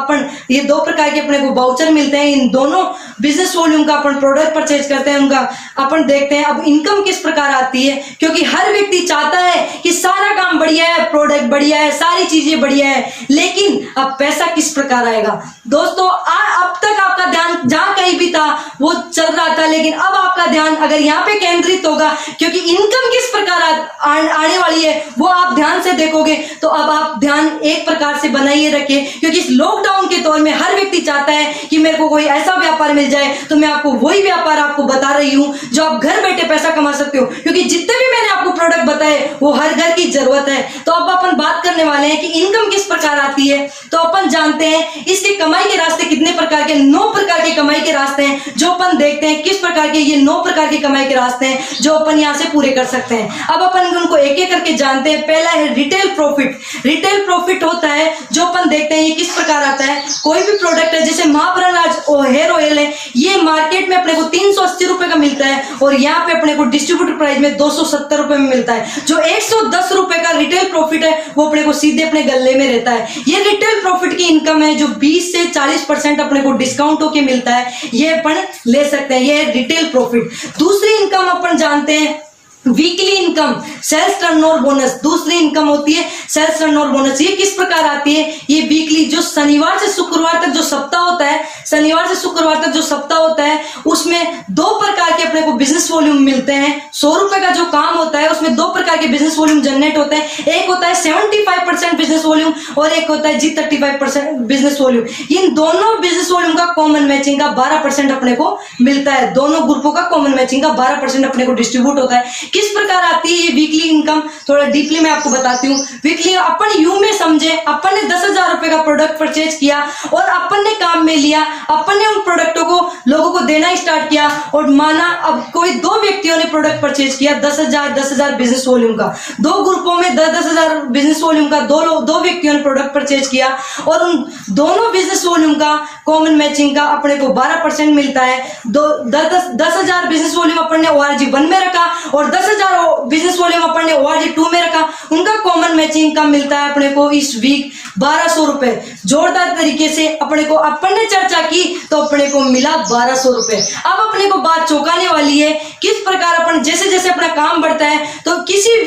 ये दो प्रकार के अपने को वाउचर मिलते हैं। इन दोनों बिजनेस वॉल्यूम का अपन प्रोडक्ट परचेज करते हैं, उनका अपन देखते हैं अब इनकम किस प्रकार आती है, क्योंकि हर व्यक्ति चाहता है कि सारा काम बढ़िया है, प्रोडक्ट बढ़िया है, सारी चीजें बढ़िया है, लेकिन अब पैसा किस प्रकार आएगा। दोस्तों अब तक आपका ध्यान जहां कहीं भी था वो चल रहा था, लेकिन अब आपका ध्यान अगर यहाँ पे केंद्रित होगा, क्योंकि इनकम किस प्रकार आने वाली है वो आप ध्यान से देखोगे, तो अब आप ध्यान एक प्रकार से बनाइए रखिए, क्योंकि इस लॉकडाउन के दौर में हर व्यक्ति चाहता है कि मेरे को कोई ऐसा व्यापार मिल जाए। तो मैं आपको वही व्यापार आपको बता रही हूं जो आप घर बैठे पैसा कमा सकते हो, क्योंकि जितने भी मैंने आपको प्रोडक्ट बताए वो हर घर की जरूरत है। तो अब अपन बात करने वाले हैं कि इनकम किस प्रकार आती है। तो अपन जानते हैं इसके कमाई के रास्ते कितने प्रकार के, 9 प्रकार के कमाई के रास्ते हैं जो अपन देखते हैं किस प्रकार के, ये 9 प्रकार के कमाई के रास्ते हैं जो अपन यहाँ से पूरे कर सकते हैं। अब अपन उनको एक एक करके जानते हैं। पहला है रिटेल प्रॉफिट। रिटेल प्रॉफिट होता है जो अपन देखते हैं ये किस प्रकार आता है। कोई भी प्रोडक्ट है, जैसे महाप्रहलाद हेयर ऑयल है, ये मार्केट में अपने को 380 रुपए का मिलता है और यहाँ पे अपने को डिस्ट्रीब्यूटर प्राइस में 270 रुपए में मिलता है। जो 110 रुपए का रिटेल प्रॉफिट है वो अपने को सीधे अपने गले में रहता है। ये रिटेल प्रॉफिट की इनकम है जो 20 से 40% अपने को डिस्काउंट होके मिलता है, ये अपन ले सकते हैं, ये रिटेल प्रॉफिट। दूसरी इनकम अपन जानते हैं weekly income, sales turnover bonus. दूसरी इनकम होती है सेल्स टर्नओवर बोनस। ये किस प्रकार आती है, ये वीकली, जो शनिवार से शुक्रवार तक जो सप्ताह होता है, शनिवार से शुक्रवार तक जो सप्ताह होता है उसमें 2 प्रकार के अपने को बिजनेस वॉल्यूम मिलते हैं। 100 रुपए का जो काम होता है उसमें 2 प्रकार के बिजनेस वॉल्यूम जनरेट होते हैं। एक होता है 75% बिजनेस वॉल्यूम और एक होता है G35% बिजनेस वॉल्यूम। इन दोनों बिजनेस वॉल्यूम का कॉमन मैचिंग का 12% अपने को मिलता है। दोनों ग्रुपों का कॉमन मैचिंग का 12% अपने को डिस्ट्रीब्यूट होता है। किस प्रकार आती है ये वीकली इनकम, थोड़ा डीपली मैं आपको बताती हूँ। वीकली अपन यूं में समझे, अपन ने 10,000 रुपए का प्रोडक्ट परचेज किया और अपन ने काम में लिया, अपन ने उन प्रोडक्टों को लोगों को देना स्टार्ट किया और माना अब कोई 2 व्यक्तियों ने प्रोडक्ट परचेज किया 10,000 बिजनेस वॉल्यूम का। 2 ग्रुपों में 10,000 बिजनेस वॉल्यूम का दो व्यक्तियों ने प्रोडक्ट परचेज किया और उन दोनों बिजनेस वॉल्यूम का कॉमन मैचिंग का अपने को 12% मिलता है। 10,000 बिजनेस वॉल्यूम अपन ने ORG 1 में रखा और 10,000 बिजनेस वॉल्यूम अपन ने ORG 2 में रखा, उनका कॉमन मैचिंग का मिलता है अपने को इस वीक 1200 रुपए। जोरदार तरीके से अपने को अपन ने चर्चा की तो अपने को मिला 1200 रुपए। अब अपने को बात चौंकाने वाली है, किस प्रकार अपन जैसे जैसे अपना काम बढ़ता है तो किसी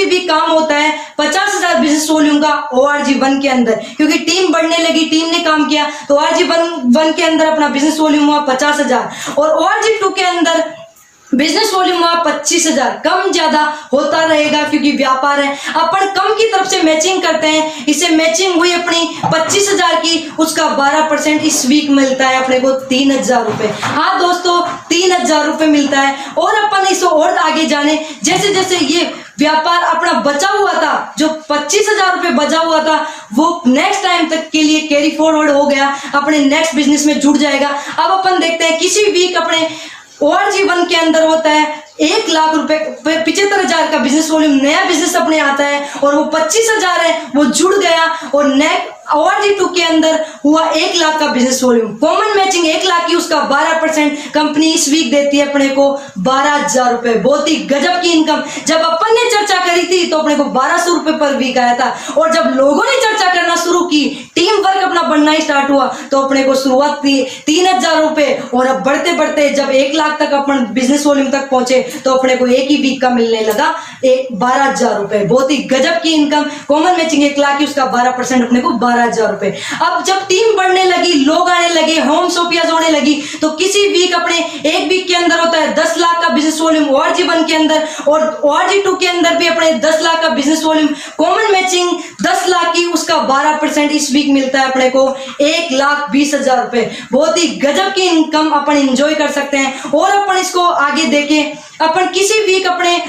वीक काम होता है 50,000 बिजनेस वॉल्यूम का ORG 1 के अंदर, क्योंकि टीम बढ़ने लगी, टीम ने काम किया तो ORG 1 के अंदर अपना बिजनेस वॉल्यूम हुआ 50,000 और ORG 2 के अंदर बिजनेस वॉल्यूम हुआ 25,000। कम ज्यादा होता रहेगा क्योंकि व्यापार है। अपन कम की तरफ से मैचिंग करते हैं, इसे मैचिंग हुई अपनी 25,000 की, उसका 12% इस वीक मिलता है अपने को 3,000 रुपए। हाँ दोस्तों 3,000 रुपए मिलता है। और अपन इसे और आगे जाने, जैसे जैसे ये व्यापार अपना बचा हुआ था, जो 25,000 रुपए बचा हुआ था वो नेक्स्ट टाइम तक के लिए कैरी फॉरवर्ड हो गया, अपने नेक्स्ट बिजनेस में जुड़ जाएगा। अब अपन देखते हैं किसी वीक अपने ORG 1 के अंदर होता है 1 लाख रुपए, 75,000 का बिजनेस वॉल्यूम, नया बिजनेस अपने आता है और वो 25,000 है वो जुड़ गया और नेक्स्ट ORG 2 के अंदर हुआ 1 लाख का business volume, common matching 1 lakh की, उसका 12% कंपनी इस वीक देती है अपने को 12,000 रुपए। बहुत ही गजब की इनकम। जब अपन ने चर्चा करी थी तो अपने को 1,200 रुपए पर वीक आया था और जब लोगों ने चर्चा करना शुरू की, टीम वर्क अपना बनना स्टार्ट हुआ, तो अपने को शुरुआत 3,000 रुपए, और अब बढ़ते बढ़ते जब 1 लाख तक अपन बिजनेस वॉल्यूम तक पहुंचे तो अपने को एक ही वीक का मिलने लगा 12,000 रुपए। बहुत ही गजब की इनकम। कॉमन मैचिंग 1 लाख की, उसका 12% अपने को 12,000 रुपए। अब जब टीम बढ़ने लगी, लोग आने लगे, होम शॉपियां होने लगी, तो किसी वीक अपने एक वीक के अंदर होता है 10 लाख का बिजनेस वॉल्यूम ORG1 के अंदर, और ORG2 के अंदर भी अपने 10 लाख का business volume. Common matching 10 lakh की, उसका 12% इस वीक मिलता है अपने को 1,20,000 रुपए। बहुत ही गजब की इनकम अपन एंजॉय कर सकते हैं। और अपन इसको आगे देखें, अपन किसी वीक अपने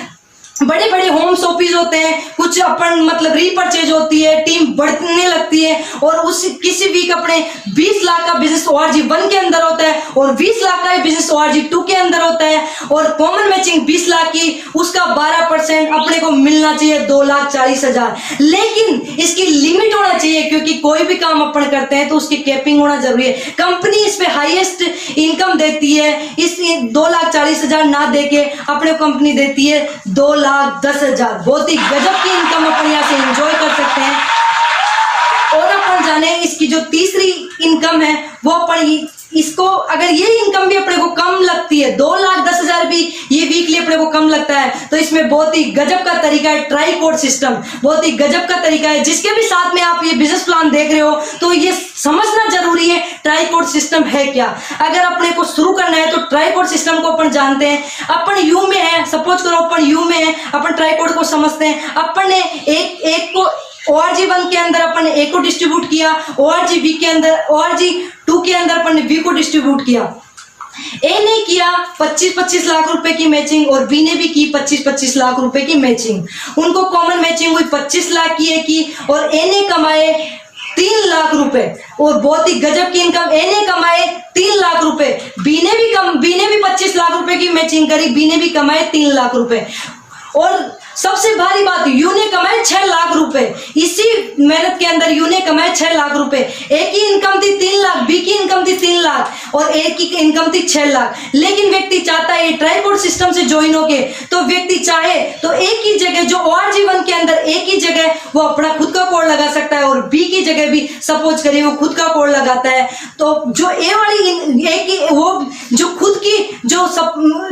बड़े बड़े होम शॉपिंग होते हैं, कुछ अपन मतलब रीपरचेज होती है, टीम बढ़ने लगती है, और उस किसी वीक अपने 20 लाख का बिजनेस ORG1 के अंदर होता है, और 20 लाख का बिजनेस ORG2 के अंदर होता है, और कॉमन मैचिंग 20 लाख की, उसका 12% अपने को मिलना चाहिए 2,40,000। लेकिन इसकी लिमिट होना चाहिए, क्योंकि कोई भी काम अपन करते हैं तो उसकी कैपिंग होना जरूरी है। कंपनी इस पे हाईएस्ट इनकम देती है, इस 2,40,000 ना देके अपने कंपनी देती है 2,10,000। बहुत ही गजब की इनकम अपन यहाँ से एंजॉय कर सकते हैं। और अपन जाने इसकी जो तीसरी इनकम है वो अपन इसको, अगर ये इनकम भी अपने को कम लगती है, 2,10,000 भी ये वीकली अपने को कम लगता है, तो इसमें बहुत ही गजब का तरीका है ट्राईकोड सिस्टम। बहुत ही गजब का तरीका है, जिसके भी साथ में आप ये बिजनेस प्लान देख रहे हो तो ये समझना जरूरी है ट्राईकोड सिस्टम है क्या। अगर अपने को शुरू करना है तो ट्राईकोड सिस्टम को अपन जानते हैं। अपन यू में है, सपोज करो अपन यू में है, अपन ट्राईकोड को समझते हैं। अपन ने एक को ORG1 के अंदर अपन ने A को डिस्ट्रीब्यूट किया, ORG के अंदर, ORG2 के अंदर अपन ने B को डिस्ट्रीब्यूट किया। A ने किया 25-25 लाख रुपए की मैचिंग, और B ने भी की 25-25 लाख रुपए की मैचिंग। उनको कॉमन मैचिंग हुई 25 लाख की, और A ने कमाए 3 लाख रुपए, और बहुत ही गजब की इनकम। A ने कमाए 3 लाख रुपए, B ने भी 25 लाख रुपए की मैचिंग करी, B ने भी कमाए 3 लाख रुपए। और सबसे भारी बात, यू ने कमाए 6 लाख रुपए। इसी मेहनत के अंदर यू ने कमाए 6 लाख रुपए। ए की इनकम थी 3 लाख, बी की इनकम थी 3 लाख, और ए की इनकम थी 6 लाख। लेकिन व्यक्ति चाहता है ट्राईकोड सिस्टम से ज्वाइन होके, तो व्यक्ति चाहे तो ए की जगह, जो ORG1 के अंदर ए की जगह वो अपना खुद का कोड लगा सकता है, और बी की जगह भी सपोज करिए वो खुद का कोड लगाता है। तो जो ए वाली ए की, वो जो खुद की जो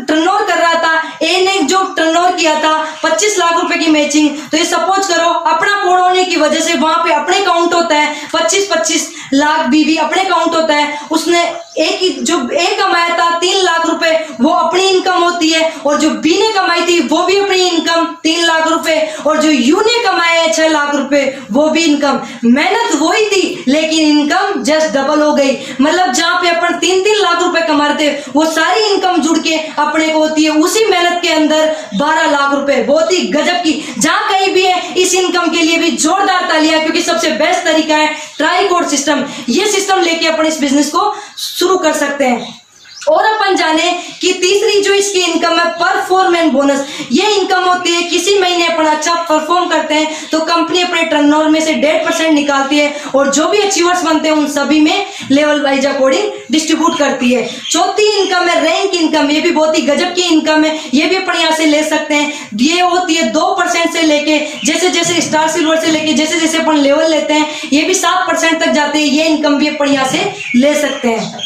टर्नओवर कर रहा था, ए ने जो टर्नओवर किया था 25 लाख रुपए की मैचिंग, तो ये सपोज करो अपना कोड होने की वजह से वहां पे अपने काउंट होता है 25-25 लाख, बीवी अपने काउंट होता है। उसने जो ए कमाया था 3 लाख रुपए, वो अपनी इनकम होती है, और जो बी ने कमाई थी वो भी अपनी इनकम 3 लाख रुपए, और जो यू ने कमाया है 6 लाख रुपए वो भी इनकम। मेहनत वही थी लेकिन इनकम जस्ट डबल हो गई। मतलब जहां पे अपन 3-3 लाख रुपए कमा रहे थे, वो सारी इनकम जुड़ के अपने को होती है उसी मेहनत के अंदर 12 लाख रुपए। बहुत ही गजब की, जहां कहीं भी है इस इनकम के लिए भी जोरदार तालियां, क्योंकि सबसे बेस्ट तरीका है ट्राईकोड सिस्टम। ये सिस्टम लेके अपन इस बिजनेस को शुरू कर सकते हैं। और अपन जाने कि तीसरी जो इसकी इनकम है परफॉर्मेंस बोनस। ये इनकम होती है किसी महीने अपन अच्छा परफॉर्म करते हैं तो कंपनी अपने टर्नओवर में से 1.5% निकालती है, और जो भी अचीवर्स बनते हैं उन सभी में लेवल वाइज अकॉर्डिंग डिस्ट्रीब्यूट करती है। चौथी इनकम है रैंक इनकम। ये भी बहुत ही गजब की इनकम है, ये भी अपन यहाँ से ले सकते हैं। ये होती है 2% से लेके, जैसे जैसे स्टार सिल्वर से लेके जैसे जैसे अपन लेवल लेते हैं, ये भी 7% तक जाते हैं। ये इनकम भी अपन यहाँ से ले सकते हैं।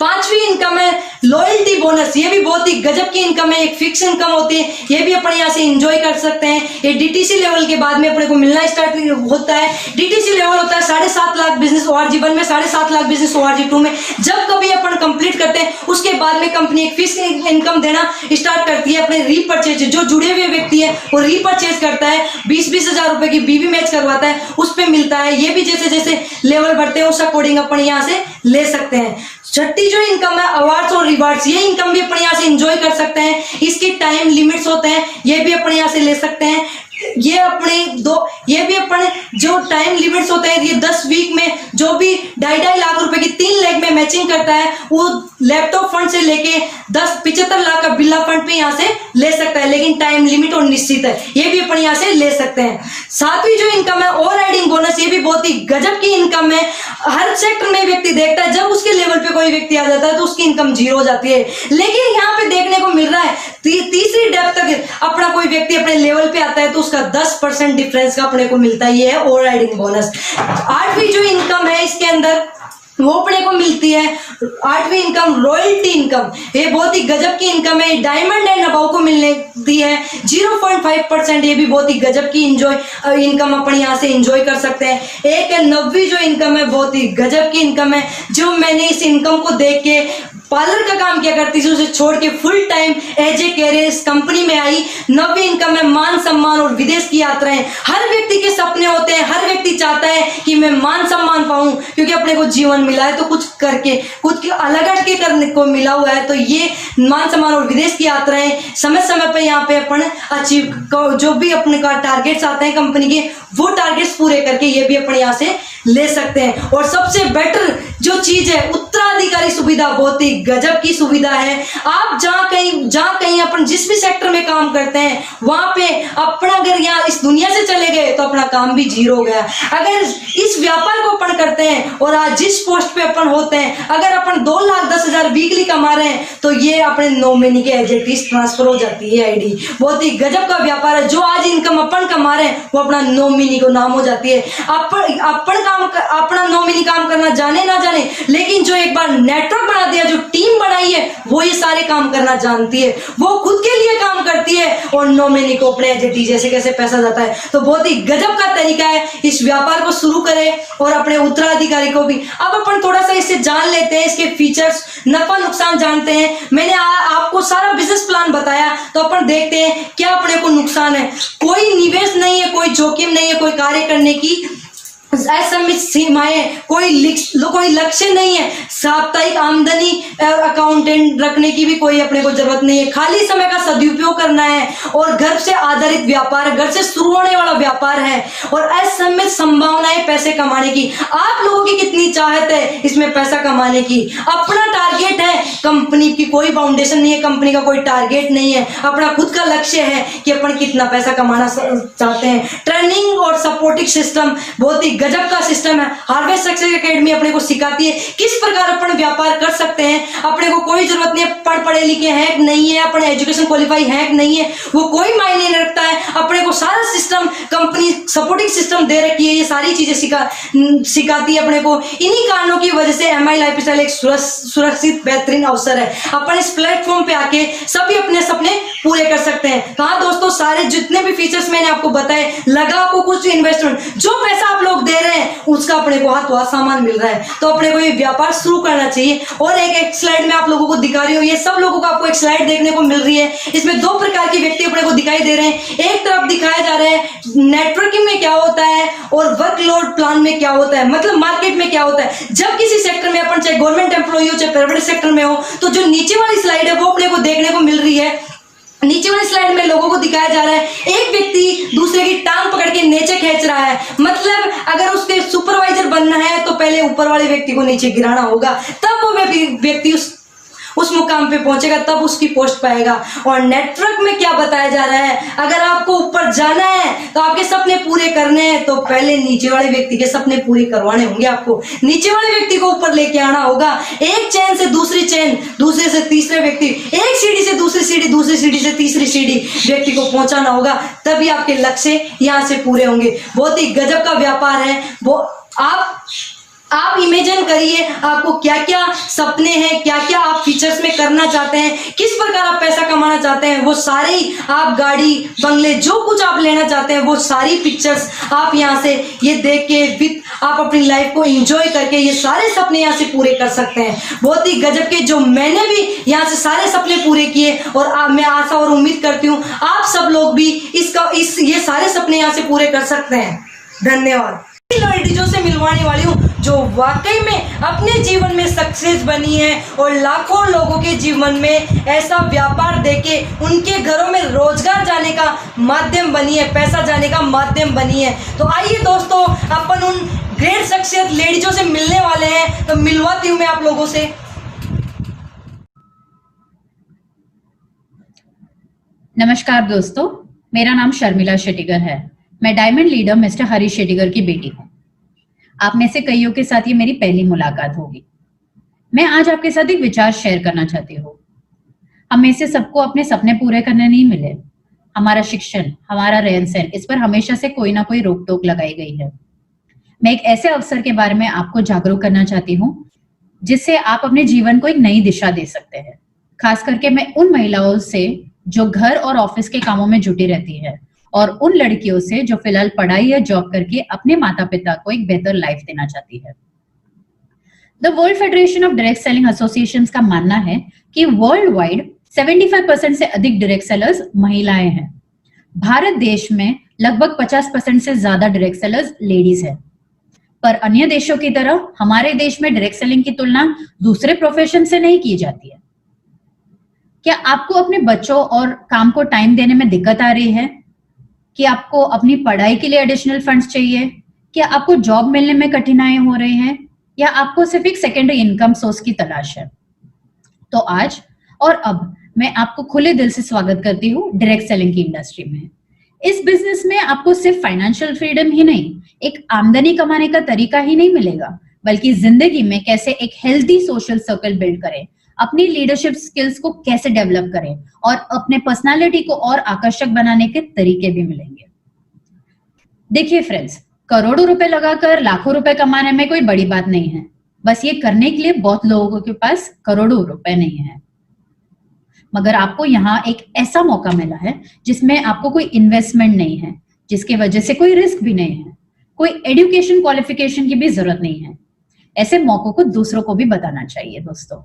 पांचवी इनकम है लॉयल्टी बोनस। ये भी बहुत ही गजब की इनकम है, एक फिक्स इनकम होती है, ये भी अपन यहाँ से एंजॉय कर सकते हैं। ये डीटीसी लेवल के बाद में अपने को मिलना स्टार्ट होता है। डीटीसी लेवल होता है 7.5 लाख बिजनेस ORG1 में, 7.5 लाख बिजनेस ORG2 में। जब कभी अपन कंप्लीट करते हैं उसके बाद में कंपनी एक फिक्स इनकम देना स्टार्ट करती है। अपने रीपरचेज, जो जुड़े हुए व्यक्ति है वो रीपरचेज करता है, 20-20 हजार रुपए की बीबी मैच करवाता है, उस पर मिलता है। ये भी जैसे जैसे लेवल बढ़ते हैं उस अकॉर्डिंग अपन यहाँ से ले सकते हैं। छठी जो इनकम है अवार्ड्स और रिवार्ड्स। ये इनकम भी अपन यहाँ से एंजॉय कर सकते हैं। इसके टाइम लिमिट्स होते हैं, ये भी अपन यहाँ से ले सकते हैं। ये भी अपन जो टाइम लिमिट्स होते हैं, ये 10 वीक में जो भी 2.5 लाख रुपए की 3 लाख में मैचिंग करता है वो लैपटॉप फंड से लेके 75 लाख का बिरला फंड पे यहाँ से ले सकता है, लेकिन टाइम लिमिट और निश्चित है, ये भी अपन यहाँ से ले सकते हैं। सातवीं जो इनकम है ओवर राइडिंग बोनस। बोनस, ये भी बहुत ही गजब की इनकम है। हर सेक्टर में व्यक्ति देखता है, जब उसके लेवल पे कोई व्यक्ति आ जाता है तो उसकी इनकम जीरो हो जाती है। लेकिन यहाँ पे देखने को मिल रहा है तीसरी डेप्थ तक अपना कोई व्यक्ति अपने लेवल पे आता है तो उसका 10% डिफरेंस का अपने को मिलता है। ये है ओवर राइडिंग बोनस। 8वीं जो इनकम है इसके अंदर वो अपने को मिलती है 8वीं इनकम रॉयल्टी इनकम। ये बहुत ही गजब की इनकम है। डायमंड एंड अबाव को मिलती है 0.5%। ये भी बहुत ही गजब की इनकम अपन यहाँ से एंजॉय कर सकते हैं। एक है 9वीं जो इनकम है, बहुत ही गजब की इनकम है। जो मैंने इस इनकम को देख के पार्लर का काम किया करती थी, उसे छोड़ के full time as a career इस कंपनी में आई। 9वीं इनकम है मान सम्मान और विदेश की यात्राएं। हर व्यक्ति के सपने होते हैं, हर व्यक्ति चाहता है कि मैं मान सम्मान पाऊं, क्योंकि अपने को जीवन मिला है तो कुछ करके कुछ अलग हटके करने को मिला हुआ है। तो ये मान सम्मान और विदेश की यात्राएं समय समय पर यहाँ पे अपन अचीव, जो भी अपने का टारगेट्स आते हैं कंपनी के, वो टारगेट्स पूरे करके ये भी अपन यहाँ से ले सकते हैं। और सबसे बेटर जो चीज है उत्तराधिकारी सुविधा, बहुत ही गजब की सुविधा है। आप जहां कहीं अपन जिस भी सेक्टर में काम करते हैं वहां पे अपना अगर यहाँ इस दुनिया से चले गए तो अपना काम भी जीरो हो गया। अगर इस व्यापार को अपन करते हैं और आज जिस पोस्ट पे अपन होते हैं, अगर अपन 2,10,000 वीकली कमा रहे हैं तो ये अपने नॉमिनी के एजेंट ट्रांसफर हो जाती है आईडी। बहुत ही गजब का व्यापार है। जो आज इनकम अपन कमा रहे हैं वो अपना नॉमिनी को नाम हो जाती है। अपना नॉमिनी काम करना जाने ना जाने, लेकिन जो एक बार नेटवर्क बना दिया, जो टीम बनाई है, वो ये सारे काम करना जानती है। वो खुद के लिए काम करती है और नॉमिनी को अपने एजेंट जैसे कैसे पैसा जाता है। तो बहुत ही गजब का तरीका है। इस व्यापार को शुरू करें और अपने उत्तराधिकारी को भी। अब अपन थोड़ा सा इससे जान लेते हैं, इसके फीचर्स, नफा नुकसान जानते हैं। मैंने आपको सारा बिजनेस प्लान बताया, तो अपन देखते हैं क्या अपने को नुकसान है। कोई निवेश नहीं है, कोई जोखिम नहीं है, कोई कार्य करने की असमित सीमाएं, कोई लक्ष्य नहीं है। साप्ताहिक आमदनी और अकाउंटेंट रखने की भी कोई अपने को जरूरत नहीं है। खाली समय का सदुपयोग करना है और घर से आधारित व्यापार, घर से शुरू होने वाला व्यापार है और असीमित संभावनाएं पैसे कमाने की। आप लोगों की कितनी चाहत है इसमें पैसा कमाने की। अपना टारगेट है, कंपनी की कोई फाउंडेशन नहीं है, कंपनी का कोई टारगेट नहीं है। अपना खुद का लक्ष्य है कि अपन कितना पैसा कमाना चाहते हैं। ट्रेनिंग और सपोर्टिंग सिस्टम, बहुत ही गजब का सिस्टम है। हार्वेस्ट सक्सेस एकेडमी अपने को सिखाती है किस प्रकार अपन व्यापार कर सकते हैं। अपने को कोई जरूरत नहीं है पढ़े लिखे हैं नहीं है, अपने एजुकेशन क्वालिफाई है नहीं है, वो कोई मायने नहीं रखता है। अपने को सारा सिस्टम कंपनी सपोर्टिंग सिस्टम दे रखी है। ये सारी चीजें सिखाती है अपने को। इन्हीं कारणों की वजह से MI लाइफस्टाइल एक सुरक्षित बेहतरीन अवसर है। अपन इस प्लेटफॉर्म पे आके सभी अपने सपने पूरे कर सकते हैं। कहा दोस्तों, सारे जितने भी फीचर्स मैंने आपको बताए, लगा आपको कुछ इन्वेस्टमेंट, जो पैसा आप लोग दे रहे हैं उसका अपने को हाथ सामान मिल रहा है, तो अपने को ये व्यापार शुरू करना चाहिए। और एक स्लाइड में आप लोगों को दिखा रही हूँ, ये सब लोगों को आपको एक स्लाइड देखने को मिल रही है। इसमें 2 प्रकार के व्यक्ति अपने को दिखाई दे रहे हैं। एक तरफ दिखाया जा रहा है नेटवर्किंग में क्या होता है और वर्कलोड प्लान में क्या होता है, मतलब मार्केट में क्या होता है। जब किसी सेक्टर में अपन, चाहे गवर्नमेंट एम्प्लॉय हो चाहे प्राइवेट सेक्टर में हो, तो जो नीचे वाली स्लाइड है वो अपने को देखने को मिल रही है। नीचे वाली स्लाइड में लोगों को दिखाया जा रहा है एक व्यक्ति दूसरे की टांग पकड़ के नीचे खींच रहा है। मतलब अगर उसके सुपरवाइजर बनना है तो पहले ऊपर वाले व्यक्ति को नीचे गिराना होगा, तब वो व्यक्ति उस मुकाम पे पहुंचेगा, तब उसकी पोस्ट पाएगा। और नेटवर्क में क्या बताया जा रहा है, अगर आपको ऊपर जाना है तो आपके सपने पूरे करने हैं तो पहले नीचे वाले व्यक्ति के सपने पूरे करवाने होंगे। आपको नीचे वाले व्यक्ति को ऊपर लेके आना होगा। एक चेन से दूसरी चेन, दूसरे से तीसरे व्यक्ति, एक सीढ़ी से दूसरी सीढ़ी, दूसरी सीढ़ी से तीसरी सीढ़ी व्यक्ति को पहुंचाना होगा, तभी आपके लक्ष्य यहां से पूरे होंगे। बहुत ही गजब का व्यापार है वो। आप इमेजिन करिए आपको क्या क्या सपने हैं, क्या क्या आप फीचर्स में करना चाहते हैं, किस प्रकार आप पैसा कमाना चाहते हैं, वो सारे ही आप गाड़ी बंगले जो कुछ आप लेना चाहते हैं वो सारी पिक्चर्स आप यहाँ से ये देख के आप अपनी लाइफ को एंजॉय करके ये सारे सपने यहाँ से पूरे कर सकते हैं। बहुत ही गजब के, जो मैंने भी यहाँ से सारे सपने पूरे किए और मैं आशा और उम्मीद करती हूँ आप सब लोग भी ये सारे सपने यहाँ से पूरे कर सकते हैं। धन्यवाद। लेडीजों से मिलवाने वाली हूँ जो वाकई में अपने जीवन में सक्सेस बनी है और लाखों लोगों के जीवन में ऐसा व्यापार देके उनके घरों में रोजगार जाने का माध्यम बनी है, पैसा जाने का माध्यम बनी है। तो आइए दोस्तों, अपन उन ग्रेट सक्सेस लेडीजों से मिलने वाले हैं, तो मिलवाती हूँ मैं आप लोगों से। नमस्कार दोस्तों, मेरा नाम शर्मिला शेट्टीगर है। मैं diamond leader mister Harish Shettigar की बेटी हूँ। आप में से कईयों के साथ ये मेरी पहली मुलाकात होगी। मैं आज आपके साथ एक विचार शेयर करना चाहती हूँ। हम में से सबको अपने सपने पूरे करने नहीं मिले। हमारा शिक्षण, हमारा रहन सहन, इस पर हमेशा से कोई ना कोई रोक टोक लगाई गई है। मैं एक ऐसे अवसर के बारे में आपको जागरूक करना चाहती हूँ जिससे आप अपने जीवन को एक नई दिशा दे सकते हैं। खास करके मैं उन महिलाओं से जो घर और ऑफिस के कामों में जुटी रहती है और उन लड़कियों से जो फिलहाल पढ़ाई या जॉब करके अपने माता पिता को एक बेहतर लाइफ देना चाहती है। The world federation of direct selling associations का मानना है कि वर्ल्ड वाइड 75% से अधिक डायरेक्ट सेलर्स महिलाएं हैं। भारत देश में लगभग 50% से ज्यादा डायरेक्ट सेलर्स लेडीज है। पर अन्य देशों की तरह हमारे देश में डायरेक्ट सेलिंग की तुलना दूसरे प्रोफेशन से नहीं की जाती है। क्या आपको अपने बच्चों और काम को टाइम देने में दिक्कत आ रही है? कि आपको अपनी पढ़ाई के लिए एडिशनल फंड्स चाहिए? क्या आपको जॉब मिलने में कठिनाई हो रही है? या आपको सिर्फ एक सेकेंडरी इनकम सोर्स की तलाश है? तो आज और अब मैं आपको खुले दिल से स्वागत करती हूँ डायरेक्ट सेलिंग की इंडस्ट्री में। इस बिजनेस में आपको सिर्फ फाइनेंशियल फ्रीडम ही नहीं, एक आमदनी कमाने का तरीका ही नहीं मिलेगा, बल्कि जिंदगी में कैसे एक हेल्दी सोशल सर्कल बिल्ड करें, अपनी लीडरशिप स्किल्स को कैसे डेवलप करें और अपने पर्सनालिटी को और आकर्षक बनाने के तरीके भी मिलेंगे। देखिए फ्रेंड्स, करोड़ों रुपए लगाकर लाखों रुपए कमाने में कोई बड़ी बात नहीं है। बस ये करने के लिए बहुत लोगों के पास करोड़ों रुपए नहीं है। मगर आपको यहाँ एक ऐसा मौका मिला है जिसमें आपको कोई इन्वेस्टमेंट नहीं है, जिसकी वजह से कोई रिस्क भी नहीं है, कोई एजुकेशन क्वालिफिकेशन की भी जरूरत नहीं है। ऐसे मौकों को दूसरों को भी बताना चाहिए दोस्तों।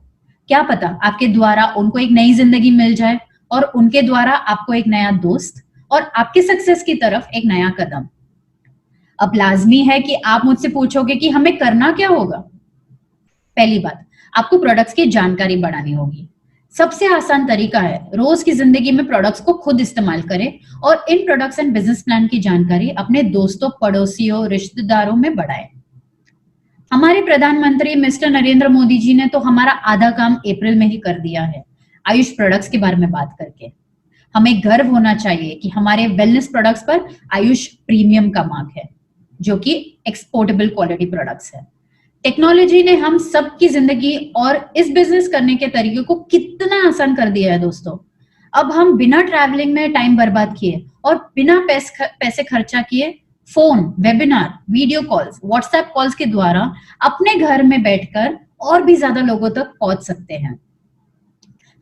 क्या पता आपके द्वारा उनको एक नई जिंदगी मिल जाए और उनके द्वारा आपको एक नया दोस्त और आपके सक्सेस की तरफ एक नया कदम। अब लाजमी है कि आप मुझसे पूछोगे कि हमें करना क्या होगा। पहली बात, आपको प्रोडक्ट्स की जानकारी बढ़ानी होगी। सबसे आसान तरीका है रोज की जिंदगी में प्रोडक्ट्स को खुद इस्तेमाल करें और इन प्रोडक्ट्स एंड बिजनेस प्लान की जानकारी अपने दोस्तों, पड़ोसियों, रिश्तेदारों में बढ़ाएं। हमारे प्रधानमंत्री मिस्टर नरेंद्र मोदी जी ने तो हमारा आधा काम अप्रैल में ही कर दिया है, आयुष प्रोडक्ट्स के बारे में बात करके। हमें गर्व होना चाहिए कि हमारे वेलनेस प्रोडक्ट्स पर आयुष प्रीमियम का मार्क है, जो कि एक्सपोर्टेबल क्वालिटी प्रोडक्ट्स है। टेक्नोलॉजी ने हम सबकी जिंदगी और इस बिजनेस करने के तरीके को कितना आसान कर दिया है दोस्तों। अब हम बिना ट्रैवलिंग में टाइम बर्बाद किए और बिना पैसे खर्चा किए phone, webinar, video calls, WhatsApp calls के द्वारा अपने घर में बैठकर और भी ज्यादा लोगों तक पहुंच सकते हैं।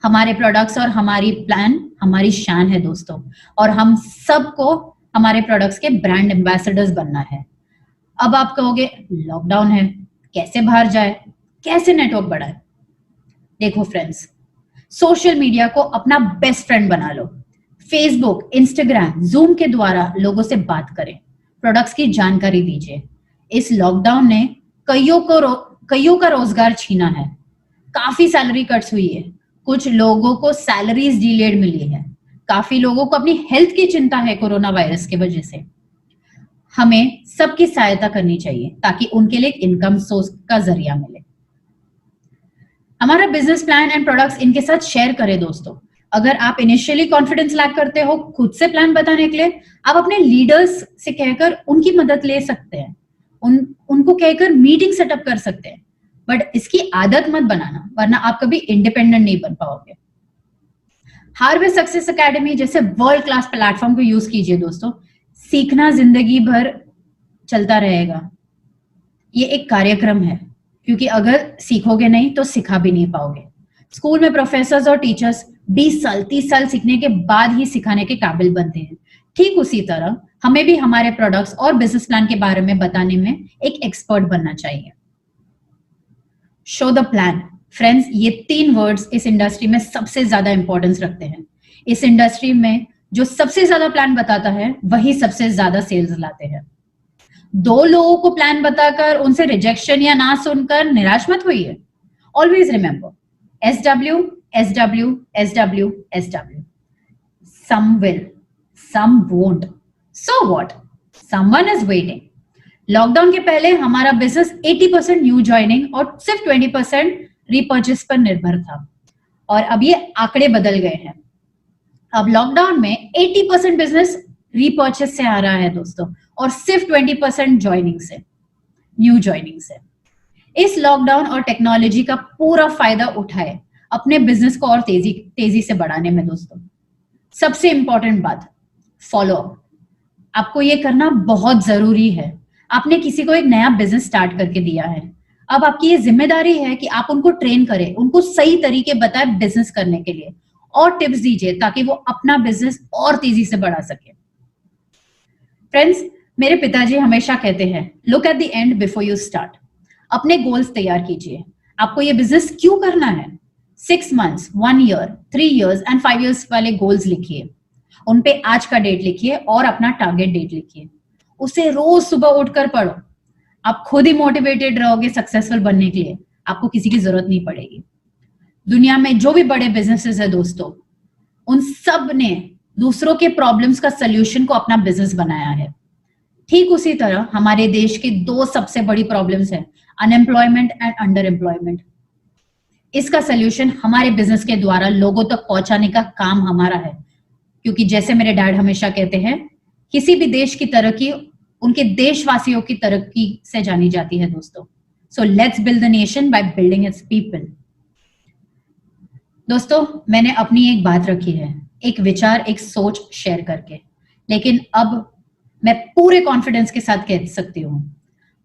हमारे प्रोडक्ट्स और हमारी प्लान हमारी शान है दोस्तों, और हम सबको हमारे प्रोडक्ट्स के ब्रांड एम्बेसडर्स बनना है। अब आप कहोगे लॉकडाउन है, कैसे बाहर जाए, कैसे नेटवर्क बढ़ाए? देखो फ्रेंड्स, सोशल मीडिया को अपना बेस्ट फ्रेंड बना लो। फेसबुक, इंस्टाग्राम, जूम के द्वारा लोगों से बात करें, प्रोडक्ट्स की जानकारी दीजिए। इस लॉकडाउन ने कईयों का रोजगार छीना है, काफी सैलरी कट्स हुई है, कुछ लोगों को सैलरीज डिलेड मिली है, काफी लोगों को अपनी हेल्थ की चिंता है कोरोना वायरस की वजह से। हमें सबकी सहायता करनी चाहिए ताकि उनके लिए इनकम सोर्स का जरिया मिले। हमारा बिजनेस प्लान एंड प्रोडक्ट्स इनके साथ शेयर करें दोस्तों। अगर आप इनिशियली कॉन्फिडेंस लैक करते हो खुद से प्लान बताने के लिए, आप अपने लीडर्स से कहकर उनकी मदद ले सकते हैं, उनको कहकर मीटिंग सेटअप कर सकते हैं। बट इसकी आदत मत बनाना, वरना आप कभी इंडिपेंडेंट नहीं बन पाओगे। हार्वेस्ट सक्सेस एकेडमी जैसे वर्ल्ड क्लास प्लेटफॉर्म को यूज कीजिए दोस्तों। सीखना जिंदगी भर चलता रहेगा। ये एक कार्यक्रम है, क्योंकि अगर सीखोगे नहीं तो सिखा भी नहीं पाओगे। स्कूल में प्रोफेसर्स और टीचर्स 20 साल 30 साल सीखने के बाद ही सिखाने के काबिल बनते हैं। ठीक उसी तरह हमें भी हमारे प्रोडक्ट्स और बिजनेस प्लान के बारे में बताने में एक एक्सपर्ट बनना चाहिए। Show the plan. फ्रेंड्स, ये 3 वर्ड्स इस इंडस्ट्री में सबसे ज्यादा इंपॉर्टेंस रखते हैं। इस इंडस्ट्री में जो सबसे ज्यादा प्लान बताता है वही सबसे ज्यादा सेल्स लाते हैं। 2 लोगों को प्लान बताकर उनसे रिजेक्शन या ना सुनकर निराश मत होइए। Always remember, SW, SW, SW, SW. Some will, some won't. So what? Someone is waiting. Lockdown के पहले हमारा बिजनेस 80% न्यू ज्वाइनिंग और सिर्फ 20% रीपर्चेस पर निर्भर था, और अब ये आंकड़े बदल गए हैं। अब लॉकडाउन में 80% बिजनेस रीपर्चेस से आ रहा है दोस्तों, और सिर्फ 20% ज्वाइनिंग से। न्यू ज्वाइनिंग से। इस लॉकडाउन और टेक्नोलॉजी का पूरा फायदा उठाए अपने बिजनेस को और तेजी से बढ़ाने में। दोस्तों, सबसे इंपॉर्टेंट बात, फॉलो अप। आपको ये करना बहुत जरूरी है। आपने किसी को एक नया बिजनेस स्टार्ट करके दिया है, अब आपकी ये जिम्मेदारी है कि आप उनको ट्रेन करें, उनको सही तरीके बताए बिजनेस करने के लिए और टिप्स दीजिए ताकि वो अपना बिजनेस और तेजी से बढ़ा सके। फ्रेंड्स, मेरे पिताजी हमेशा कहते हैं, look at the end before you start. अपने गोल्स तैयार कीजिए। आपको ये बिजनेस क्यों करना है? 6 months, 1 year, 3 years and 5 years वाले गोल्स लिखिए। उन पे आज का डेट लिखिए और अपना टारगेट डेट लिखिए। उसे रोज सुबह उठकर पढ़ो। आप खुद ही मोटिवेटेड रहोगे सक्सेसफुल बनने के लिए, आपको किसी की जरूरत नहीं पड़ेगी। दुनिया में जो भी बड़े बिजनेसेस है दोस्तों, उन सब ने दूसरों के प्रॉब्लम्स का सलूशन को अपना बिजनेस बनाया है। ठीक उसी तरह हमारे देश की 2 सबसे बड़ी प्रॉब्लम्स है, अनएम्प्लॉयमेंट एंड अंडर एम्प्लॉयमेंट। इसका सलूशन हमारे बिजनेस के द्वारा लोगों तक पहुंचाने का काम हमारा है, क्योंकि जैसे मेरे डैड हमेशा कहते हैं, किसी भी देश की तरक्की उनके देशवासियों की तरक्की से जानी जाती है दोस्तों। So let's build the nation by building it's people. दोस्तों, मैंने अपनी एक बात रखी है, एक विचार, एक सोच शेयर करके, लेकिन अब मैं पूरे कॉन्फिडेंस के साथ कह सकती हूँ,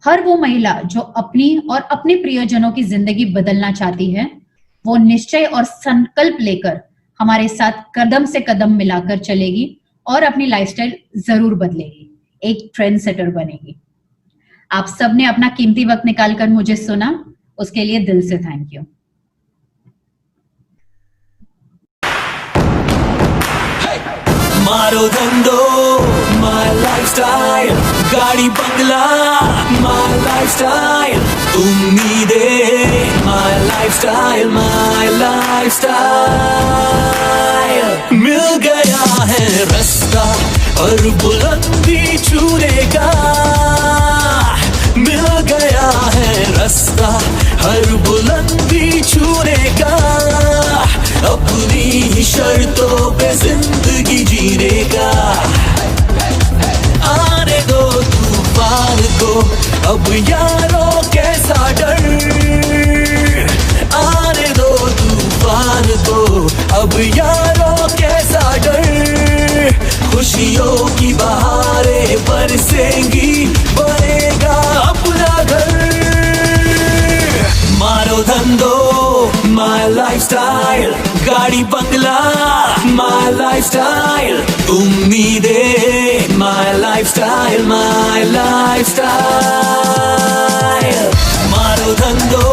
हर वो महिला जो अपनी और अपने प्रियजनों की जिंदगी बदलना चाहती है, वो निश्चय और संकल्प लेकर हमारे साथ कदम से कदम मिलाकर चलेगी और अपनी लाइफस्टाइल जरूर बदलेगी, एक ट्रेंड सेटर बनेगी। आप सबने अपना कीमती वक्त निकालकर मुझे सुना, उसके लिए दिल से थैंक यू। मारो धंधो my lifestyle, गाड़ी बंगला my lifestyle, उम्मीदें my lifestyle, my lifestyle। मिल गया है रास्ता और बुलंदी छूने का, मिल गया है रास्ता हर बुलंदी छूने का, अपनी ही शर्तों पे जिंदगी जीने का। आने दो तूफान को अब यारों कैसा डर, आने दो तूफान को अब यारों कैसा डर, खुशियों की बहारें बरसेंगी, बनेगा अपना घर। मारो धंधो my lifestyle, गाड़ी बंगला my lifestyle, उम्मीदें my lifestyle, my lifestyle। मारो धंधो